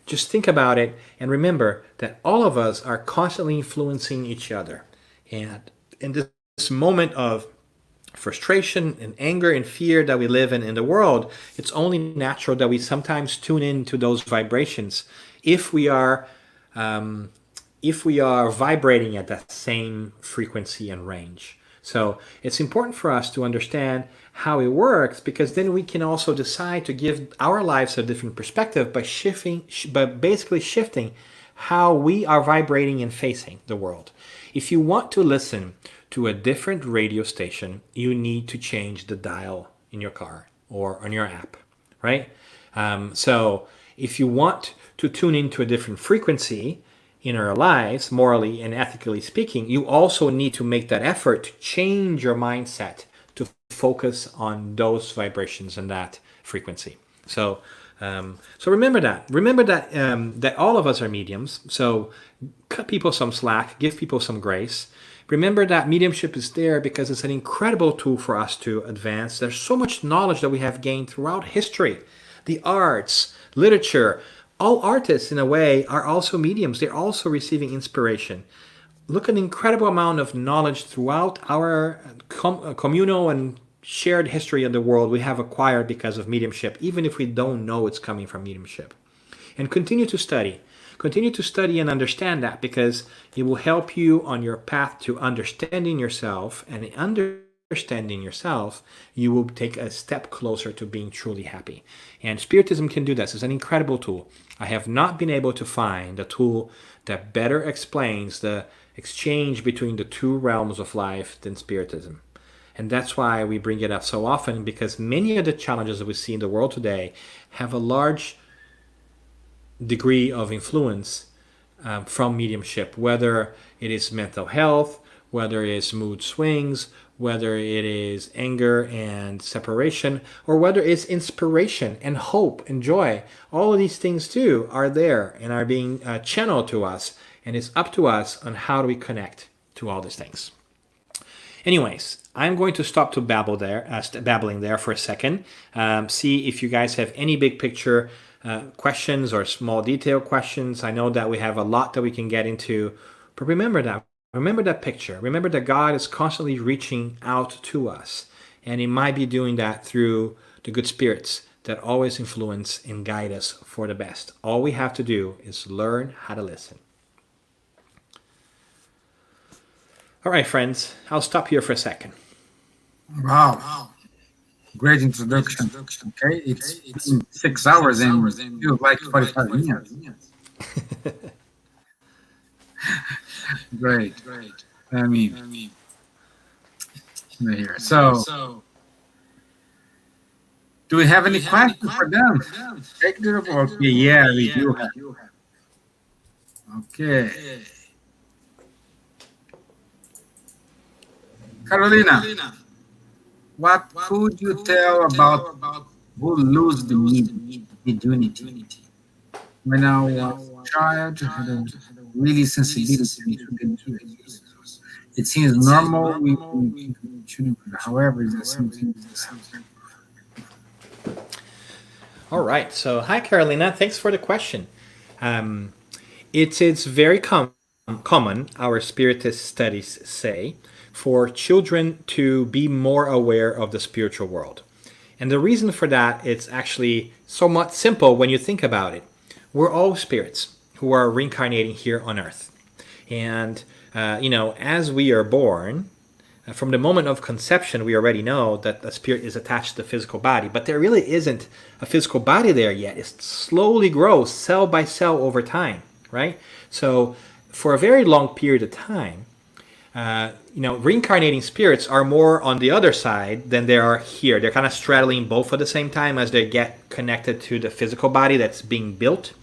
Just think about it and remember that all of us are constantly influencing each other. And in this moment of frustration and anger and fear that we live in the world, it's only natural that we sometimes tune into those vibrations if we are vibrating at that same frequency and range. So it's important for us to understand how it works because then we can also decide to give our lives a different perspective by basically shifting how we are vibrating and facing the world. If you want to listen to a different radio station, you need to change the dial in your car or on your app, right? So if you want to tune into a different frequency in our lives, morally and ethically speaking, you also need to make that effort to change your mindset to focus on those vibrations and that frequency. So remember that. Remember that that all of us are mediums. So cut people some slack, give people some grace. Remember that mediumship is there because it's an incredible tool for us to advance. There's so much knowledge that we have gained throughout history, the arts, literature, all artists, in a way, are also mediums. They're also receiving inspiration. Look at the incredible amount of knowledge throughout our communal and shared history of the world we have acquired because of mediumship, even if we don't know it's coming from mediumship. And continue to study. Continue to study and understand that, because it will help you on your path to understanding yourself, and in understanding yourself, you will take a step closer to being truly happy. And Spiritism can do this. It's an incredible tool. I have not been able to find a tool that better explains the exchange between the two realms of life than Spiritism. And that's why we bring it up so often, because many of the challenges that we see in the world today have a large degree of influence from mediumship, whether it is mental health, whether it is mood swings, whether it is anger and separation, or whether it's inspiration and hope and joy. All of these things too are there and are being channeled to us, and it's up to us on how do we connect to all these things. Anyways, I'm going to stop to babbling there for a second. See if you guys have any big picture questions or small detail questions. I know that we have a lot that we can get into, but remember that picture. Remember that God is constantly reaching out to us, and He might be doing that through the good spirits that always influence and guide us for the best. All we have to do is learn how to listen. All right, friends, I'll stop here for a second. Wow. Great introduction. Okay, it's been 6 hours and feels like 45 minutes. Great. I mean, here. So, do we have any questions for them? Okay, yeah, we do have. Okay. Carolina, what could you tell about who lose the mediunity? When I was a child, I had a really sensibility to it. It seems normal, we shouldn't, however, it's something. All right, so hi Carolina, thanks for the question. It's very common, our Spiritist studies say, for children to be more aware of the spiritual world. And the reason for that, it's actually somewhat simple when you think about it. We're all spirits who are reincarnating here on earth. And, as we are born, from the moment of conception, we already know that the spirit is attached to the physical body, but there really isn't a physical body there yet. It slowly grows cell by cell over time, right? So for a very long period of time, reincarnating spirits are more on the other side than they are here. They're kind of straddling both at the same time as they get connected to the physical body that's being built.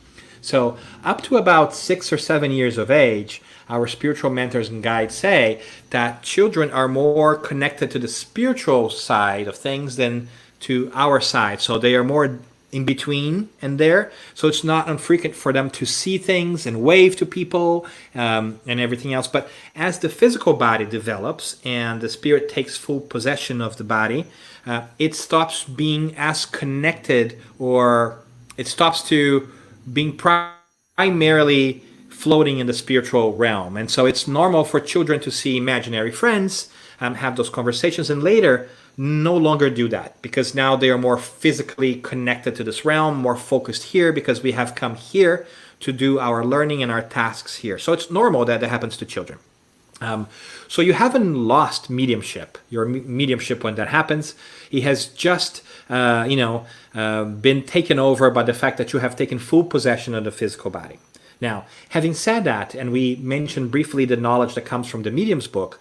So up to about 6 or 7 years of age, our spiritual mentors and guides say that children are more connected to the spiritual side of things than to our side. So they are more in between and there. So it's not infrequent for them to see things and wave to people and everything else. But as the physical body develops and the spirit takes full possession of the body, it stops being as connected, or it stops to being primarily floating in the spiritual realm. And so it's normal for children to see imaginary friends, have those conversations, and later no longer do that, because now they are more physically connected to this realm, more focused here, because we have come here to do our learning and our tasks here. So it's normal that that happens to children. So you haven't lost mediumship, your mediumship when that happens. It has just, been taken over by the fact that you have taken full possession of the physical body. Now, having said that, and we mentioned briefly the knowledge that comes from the medium's book,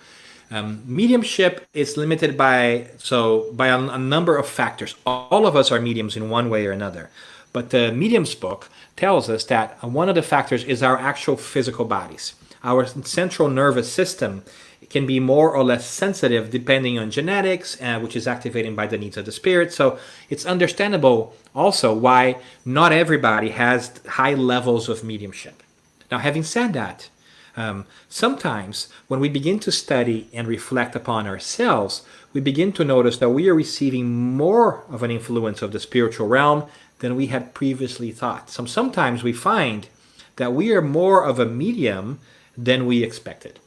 mediumship is limited by a number of factors. All of us are mediums in one way or another. But the medium's book tells us that one of the factors is our actual physical bodies. Our central nervous system can be more or less sensitive depending on genetics, which is activated by the needs of the spirit. So it's understandable also why not everybody has high levels of mediumship. Now, having said that, sometimes when we begin to study and reflect upon ourselves, we begin to notice that we are receiving more of an influence of the spiritual realm than we had previously thought. Sometimes we find that we are more of a medium than we expected.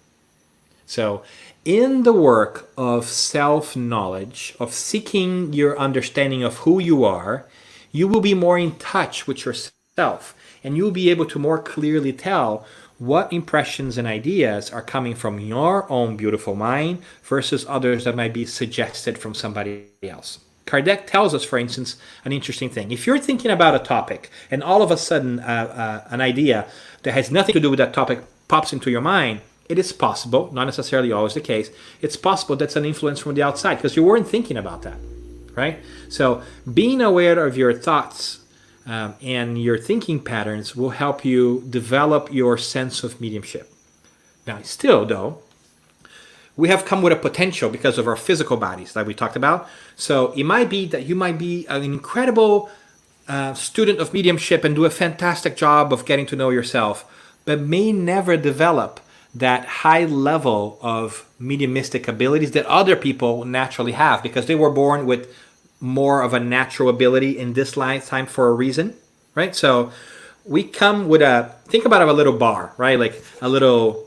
So, in the work of self-knowledge, of seeking your understanding of who you are, you will be more in touch with yourself, and you'll be able to more clearly tell what impressions and ideas are coming from your own beautiful mind versus others that might be suggested from somebody else. Kardec tells us, for instance, an interesting thing. If you're thinking about a topic and all of a sudden an idea that has nothing to do with that topic pops into your mind, it is possible, not necessarily always the case, it's possible that's an influence from the outside because you weren't thinking about that, right? So being aware of your thoughts and your thinking patterns will help you develop your sense of mediumship. Now, still, though, we have come with a potential because of our physical bodies that we talked about. So it might be that you might be an incredible student of mediumship and do a fantastic job of getting to know yourself, but may never develop that high level of mediumistic abilities that other people naturally have because they were born with more of a natural ability in this lifetime for a reason, right? So we come with think about a little bar, right? Like a little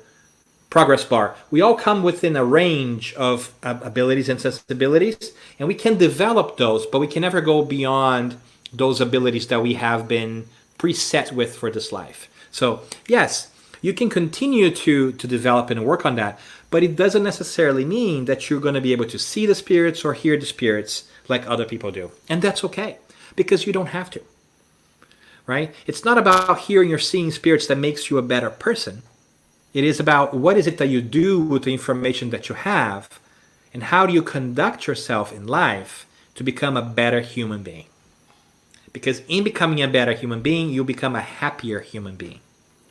progress bar. We all come within a range of abilities and sensibilities, and we can develop those, but we can never go beyond those abilities that we have been preset with for this life. So yes, you can continue to develop and work on that, but it doesn't necessarily mean that you're going to be able to see the spirits or hear the spirits like other people do. And that's okay, because you don't have to, right? It's not about hearing or seeing spirits that makes you a better person. It is about what is it that you do with the information that you have, and how do you conduct yourself in life to become a better human being. Because in becoming a better human being, you become a happier human being,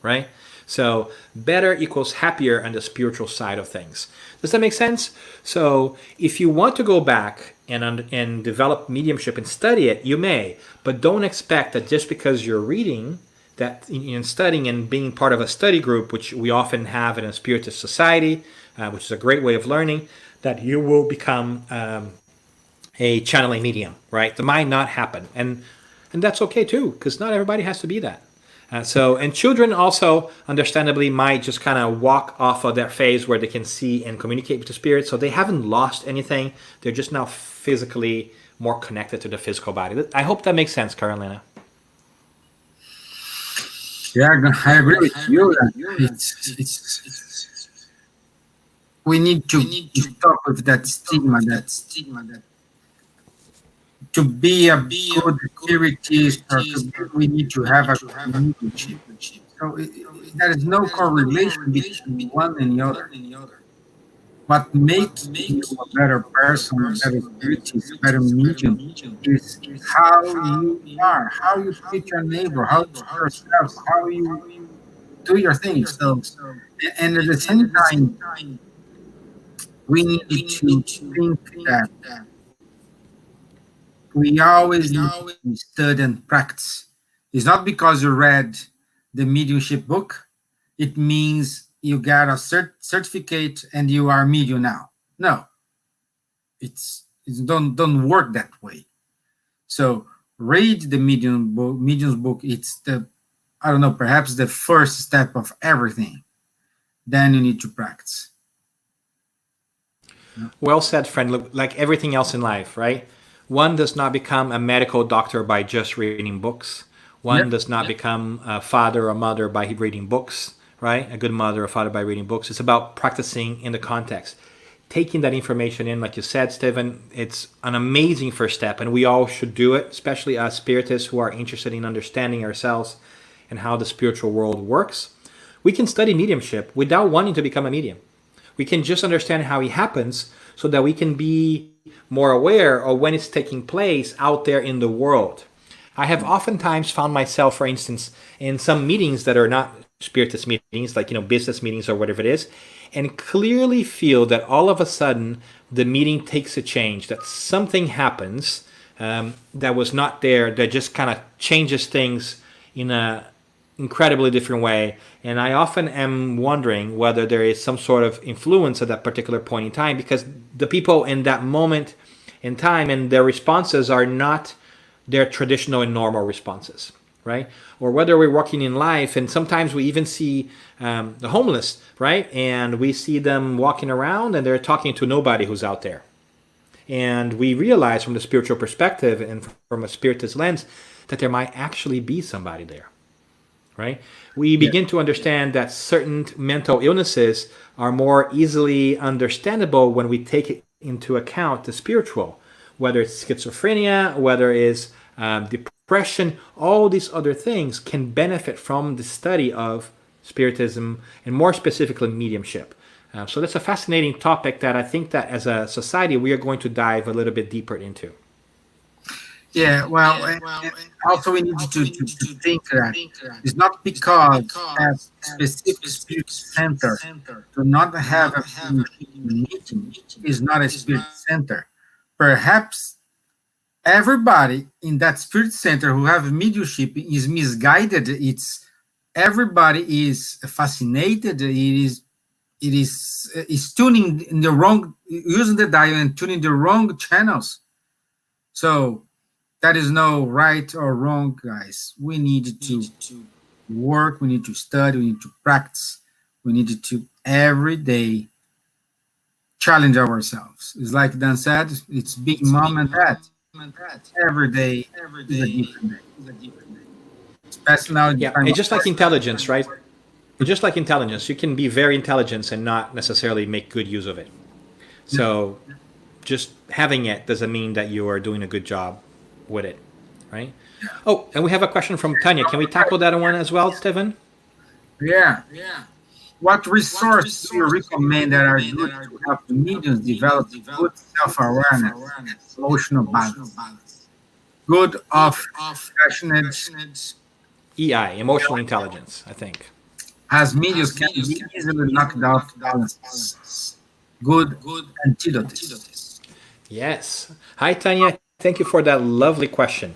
right? So better equals happier on the spiritual side of things. Does that make sense? So if you want to go back and develop mediumship and study it, you may, but don't expect that just because you're reading that in studying and being part of a study group, which we often have in a spiritist society, which is a great way of learning, that you will become a channeling medium, right? That might not happen. And that's okay too, because not everybody has to be that. And children also, understandably, might just kind of walk off of that phase where they can see and communicate with the spirit. So they haven't lost anything. They're just now physically more connected to the physical body. I hope that makes sense, Carolina. Yeah, I agree with you. We need to stop with that stigma that to be a good spiritist, we need to have a mediumship. So there is no correlation between one and the other. What makes you a better person, a better spiritist, a better medium is how you are, how you treat your neighbor, how you treat yourself, how you do your thing. So, and at the same time, we need to think that we always need to study and practice. It's not because you read the mediumship book, it means you got a certificate and you are medium now. No, it's don't work that way. So read the medium's book. It's perhaps the first step of everything. Then you need to practice. Well said, friend. Like everything else in life, right? One does not become a medical doctor by just reading books. One does not become a father or mother by reading books, right? A good mother or father by reading books. It's about practicing in the context. Taking that information in, like you said, Stephen, it's an amazing first step, and we all should do it, especially as spiritists who are interested in understanding ourselves and how the spiritual world works. We can study mediumship without wanting to become a medium. We can just understand how it happens so that we can be more aware of when it's taking place out there in the world. I have oftentimes found myself, for instance, in some meetings that are not spiritist meetings, like, business meetings or whatever it is, and clearly feel that all of a sudden the meeting takes a change, that something happens that was not there, that just kind of changes things in a incredibly different way. And I often am wondering whether there is some sort of influence at that particular point in time, because the people in that moment in time and their responses are not their traditional and normal responses, right? Or whether we're walking in life, and sometimes we even see the homeless, right? And we see them walking around and they're talking to nobody who's out there. And we realize from the spiritual perspective and from a spiritist lens that there might actually be somebody there, right? We begin to understand that certain mental illnesses are more easily understandable when we take into account the spiritual, whether it's schizophrenia, whether it's depression, all these other things can benefit from the study of spiritism and more specifically mediumship. So that's a fascinating topic that I think that as a society we are going to dive a little bit deeper into. Yeah, well, and also we need to think that it's not because a specific spirit center do not have a meeting is not a spirit center. Perhaps everybody in that spirit center who have mediumship is misguided. It's everybody is fascinated. It is tuning in the wrong, using the dial and tuning the wrong channels. So that is no right or wrong, guys. We need to work, we need to study, we need to practice, we need to every day challenge ourselves. It's like Dan said, it's big mom and dad. Every day is a different day. Especially now. Yeah, and just like intelligence, right? Just like intelligence, you can be very intelligent and not necessarily make good use of it. So just having it doesn't mean that you are doing a good job with it, right? Oh, and we have a question from Tanya. Can we tackle that one as well, Stephen? Yeah. What resources do you recommend that are good to help the mediums develop good self-awareness, emotional balance, good of passionate EI, emotional intelligence, I think. as mediums can be easily knocked off balance? Good antidotes. Yes. Hi, Tanya. Thank you for that lovely question.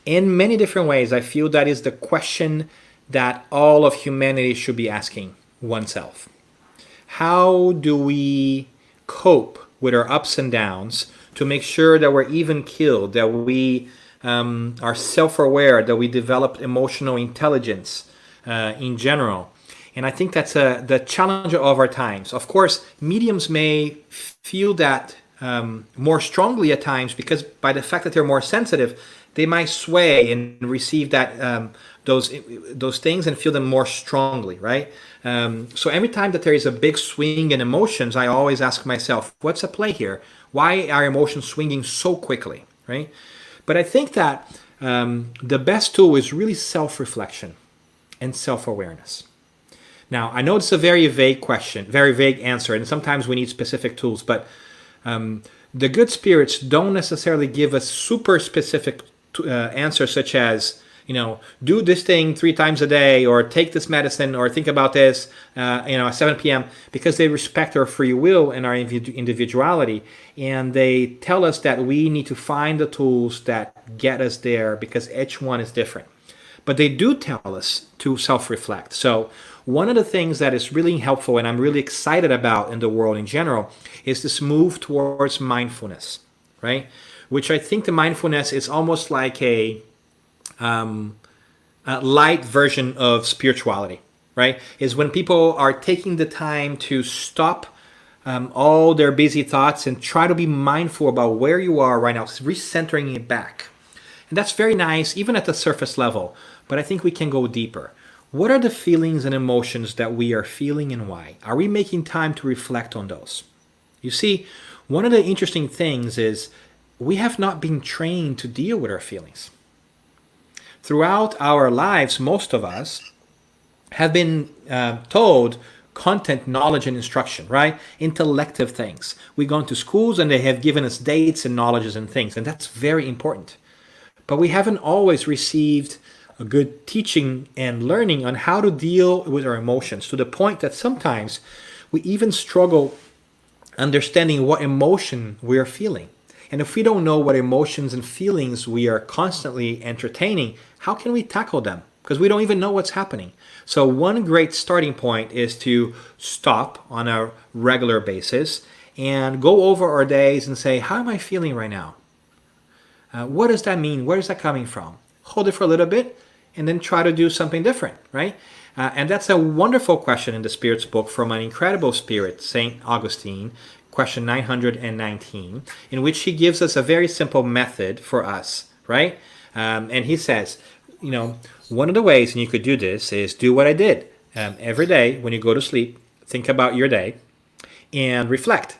In many different ways, I feel that is the question that all of humanity should be asking oneself. How do we cope with our ups and downs to make sure that we're even keeled, that we are self-aware, that we develop emotional intelligence in general? And I think that's the challenge of our times. Of course, mediums may feel that more strongly at times because by the fact that they're more sensitive, they might sway and receive that those things and feel them more strongly, right? So every time that there is a big swing in emotions, I always ask myself, what's at play here? Why are emotions swinging so quickly, right? But I think that the best tool is really self-reflection and self-awareness. Now, I know it's a very vague question, very vague answer, and sometimes we need specific tools, but the good spirits don't necessarily give us super specific answers such as, do this thing 3 times a day, or take this medicine, or think about this, at 7 p.m., because they respect our free will and our individuality, and they tell us that we need to find the tools that get us there because each one is different. But they do tell us to self-reflect. So one of the things that is really helpful and I'm really excited about in the world in general is this move towards mindfulness, right? Which I think the mindfulness is almost like a light version of spirituality, right? Is when people are taking the time to stop all their busy thoughts and try to be mindful about where you are right now, recentering it back. And that's very nice, even at the surface level, but I think we can go deeper. What are the feelings and emotions that we are feeling and why? Are we making time to reflect on those? You see, one of the interesting things is we have not been trained to deal with our feelings. Throughout our lives, most of us have been told content, knowledge, and instruction, right? Intellective things. We've gone to schools and they have given us dates and knowledges and things, and that's very important. But we haven't always received a good teaching and learning on how to deal with our emotions, to the point that sometimes we even struggle understanding what emotion we are feeling. And if we don't know what emotions and feelings we are constantly entertaining, how can we tackle them? Because we don't even know what's happening. So one great starting point is to stop on a regular basis and go over our days and say, how am I feeling right now? What does that mean? Where is that coming from? Hold it for a little bit and then try to do something different, right? And that's a wonderful question in the Spirit's book from an incredible spirit, St. Augustine, question 919, in which he gives us a very simple method for us, right? And he says, one of the ways, and you could do this, is do what I did. Every day when you go to sleep, think about your day and reflect.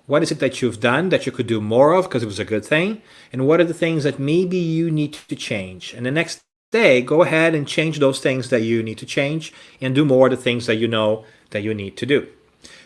What is it that you've done that you could do more of because it was a good thing? And what are the things that maybe you need to change? And the next day, go ahead and change those things that you need to change and do more of the things that you know that you need to do.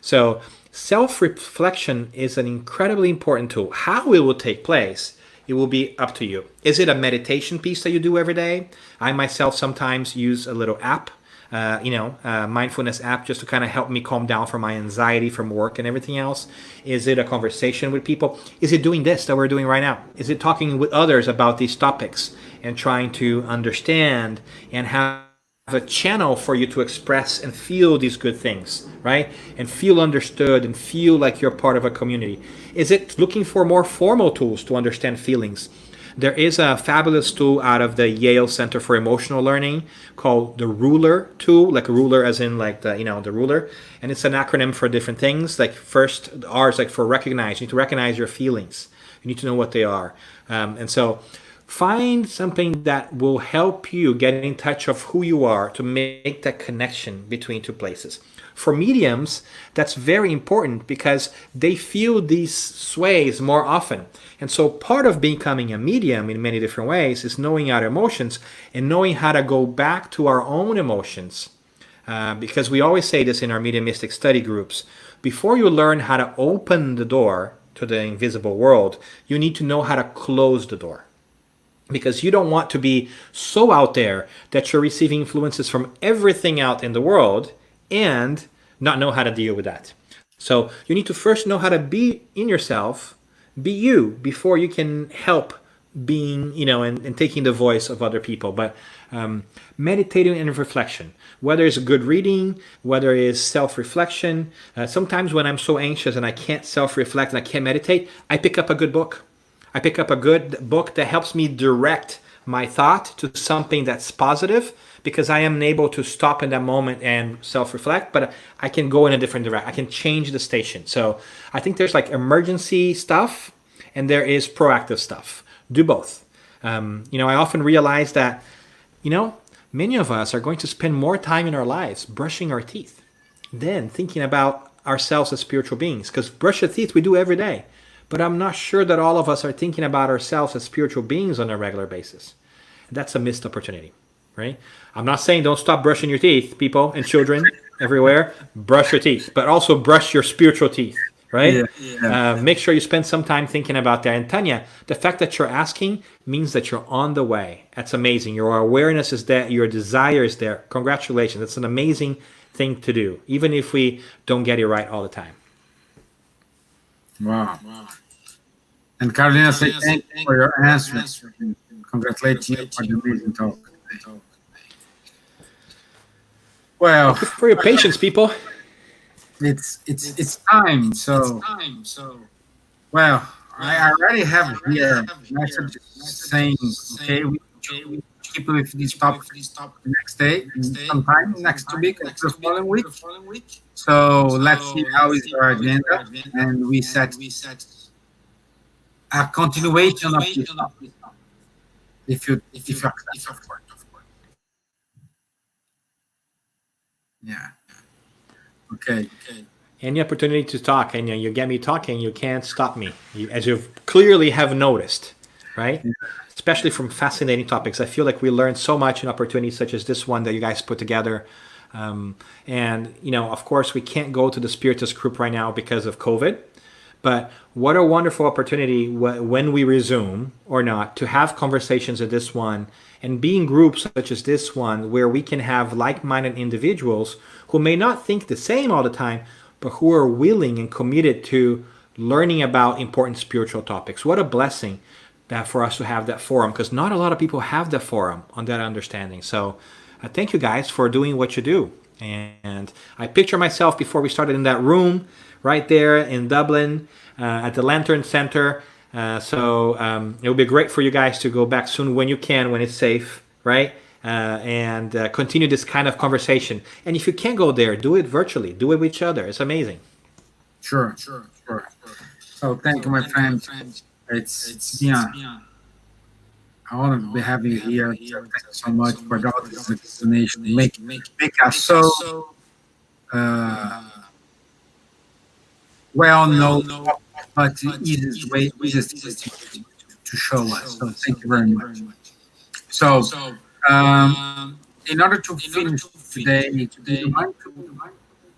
So self-reflection is an incredibly important tool. How it will take place, it will be up to you. Is it a meditation piece that you do every day? I myself sometimes use a little app, mindfulness app, just to kind of help me calm down from my anxiety from work and everything else. Is it a conversation with people? Is it doing this that we're doing right now? Is it talking with others about these topics and trying to understand and have a channel for you to express and feel these good things, right? And feel understood and feel like you're part of a community? Is it looking for more formal tools to understand feelings? There is a fabulous tool out of the Yale Center for Emotional Learning called the Ruler tool, like a ruler as in like the ruler. And it's an acronym for different things. Like first, R is like for recognize. You need to recognize your feelings. You need to know what they are. And so find something that will help you get in touch of who you are to make that connection between two places. For mediums, that's very important because they feel these sways more often. And so part of becoming a medium in many different ways is knowing our emotions and knowing how to go back to our own emotions. Because we always say this in our mediumistic study groups. Before you learn how to open the door to the invisible world, you need to know how to close the door. Because you don't want to be so out there that you're receiving influences from everything out in the world and not know how to deal with that. So you need to first know how to be in yourself, be you, before you can help being, and taking the voice of other people. But meditating and reflection, whether it's good reading, whether it's self-reflection. Sometimes when I'm so anxious and I can't self-reflect and I can't meditate, I pick up a good book. I pick up a good book that helps me direct my thought to something that's positive, because I am able to stop in that moment and self-reflect, but I can go in a different direction. I can change the station. So I think there's like emergency stuff and there is proactive stuff. Do both. I often realize that, many of us are going to spend more time in our lives brushing our teeth than thinking about ourselves as spiritual beings, because brush your teeth we do every day. But I'm not sure that all of us are thinking about ourselves as spiritual beings on a regular basis. That's a missed opportunity, right? I'm not saying don't stop brushing your teeth, people and children everywhere. Brush your teeth, but also brush your spiritual teeth, right? Yeah. Make sure you spend some time thinking about that. And Tanya, the fact that you're asking means that you're on the way. That's amazing. Your awareness is there. Your desire is there. Congratulations. It's an amazing thing to do, even if we don't get it right all the time. Wow. And Carolina, say thank you for your answer. Congratulate you for the amazing talk. Well, thank you for your patience, people. It's time. So, well, I already have here message saying, okay, we keep with this topic next day, sometime next week, or the following week. So let's see how is our agenda, and we set a continuation of this topic. If you accept, of course. Yeah. Okay. Any opportunity to talk, and you get me talking, you can't stop me, as you clearly have noticed, right? Yeah. Especially from fascinating topics. I feel like we learned so much in opportunities such as this one that you guys put together. And, of course, we can't go to the Spiritist group right now because of COVID. But what a wonderful opportunity when we resume or not to have conversations at this one and be in groups such as this one where we can have like-minded individuals who may not think the same all the time, but who are willing and committed to learning about important spiritual topics. What a blessing for us to have that forum, because not a lot of people have that forum on that understanding. So thank you guys for doing what you do. And I picture myself before we started in that room right there in Dublin at the Lantern Center, So it would be great for you guys to go back soon when you can, when it's safe, right? And continue this kind of conversation. And if you can't go there, do it virtually. Do it with each other. It's amazing. Sure. So thank you, my friend. It's yeah. I want to be having you here. So thank you so much for all this explanation. Make us so well known, but the easiest to show us. So thank you very much. So in order to finish today, do you mind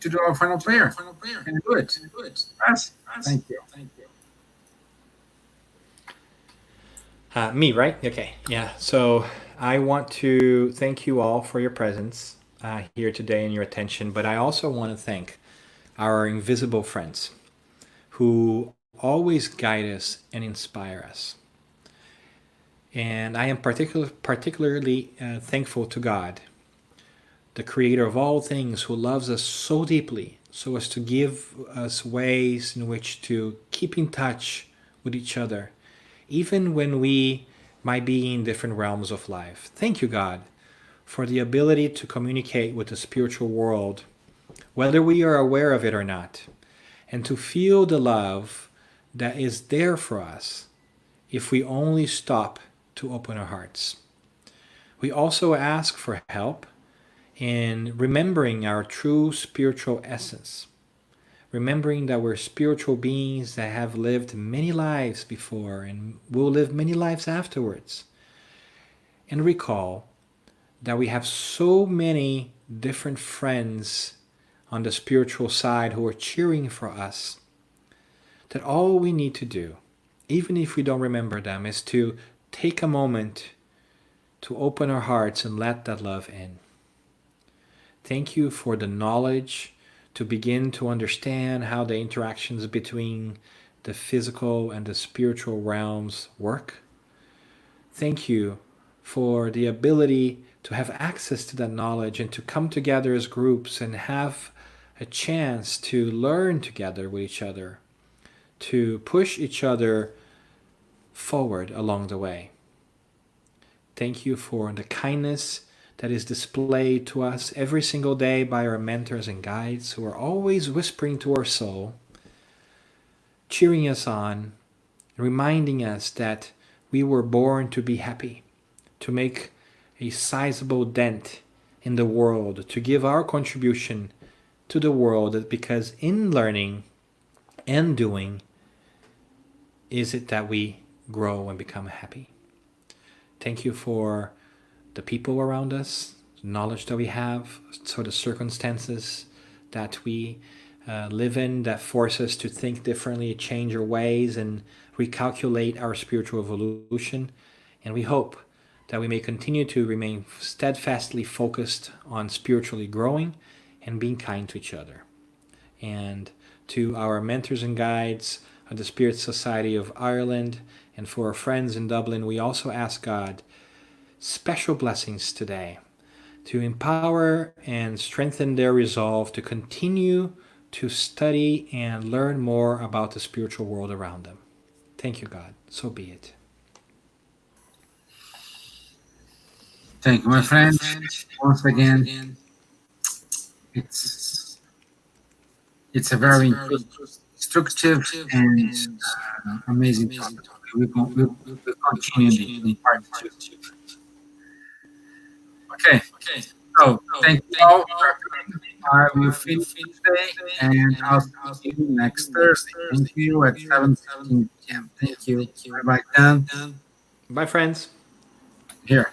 to do our final prayer? Can you do it? Yes. Thank you. Me, right? Okay. Yeah. So I want to thank you all for your presence here today and your attention, but I also want to thank our invisible friends who always guide us and inspire us. And I am particularly thankful to God, the creator of all things, who loves us so deeply so as to give us ways in which to keep in touch with each other, even when we might be in different realms of life. Thank you, God, for the ability to communicate with the spiritual world, whether we are aware of it or not, and to feel the love that is there for us if we only stop to open our hearts. We also ask for help in remembering our true spiritual essence, remembering that we're spiritual beings that have lived many lives before and will live many lives afterwards. And recall that we have so many different friends on the spiritual side who are cheering for us, that all we need to do, even if we don't remember them, is to take a moment to open our hearts and let that love in. Thank you for the knowledge to begin to understand how the interactions between the physical and the spiritual realms work. Thank you for the ability to have access to that knowledge and to come together as groups and have a chance to learn together with each other, to push each other forward along the way. Thank you for the kindness that is displayed to us every single day by our mentors and guides who are always whispering to our soul, cheering us on, reminding us that we were born to be happy, to make a sizable dent in the world, to give our contribution to the world, because in learning and doing is it that we grow and become happy. Thank you for the people around us, the knowledge that we have, so the circumstances that we live in that force us to think differently, change our ways, and recalculate our spiritual evolution. And we hope that we may continue to remain steadfastly focused on spiritually growing and being kind to each other. And to our mentors and guides of the Spirit Society of Ireland and for our friends in Dublin, we also ask God special blessings today to empower and strengthen their resolve to continue to study and learn more about the spiritual world around them. Thank you, God. So be it. Thank you, my friend. Once again, it's a very instructive and amazing topic. We'll continue in part 2. Okay. So thank you all. I will finish today, and I'll see you next Thursday. Thank you at 7:15 p.m. Thank you. Bye bye, Dan. Bye, friends. Here.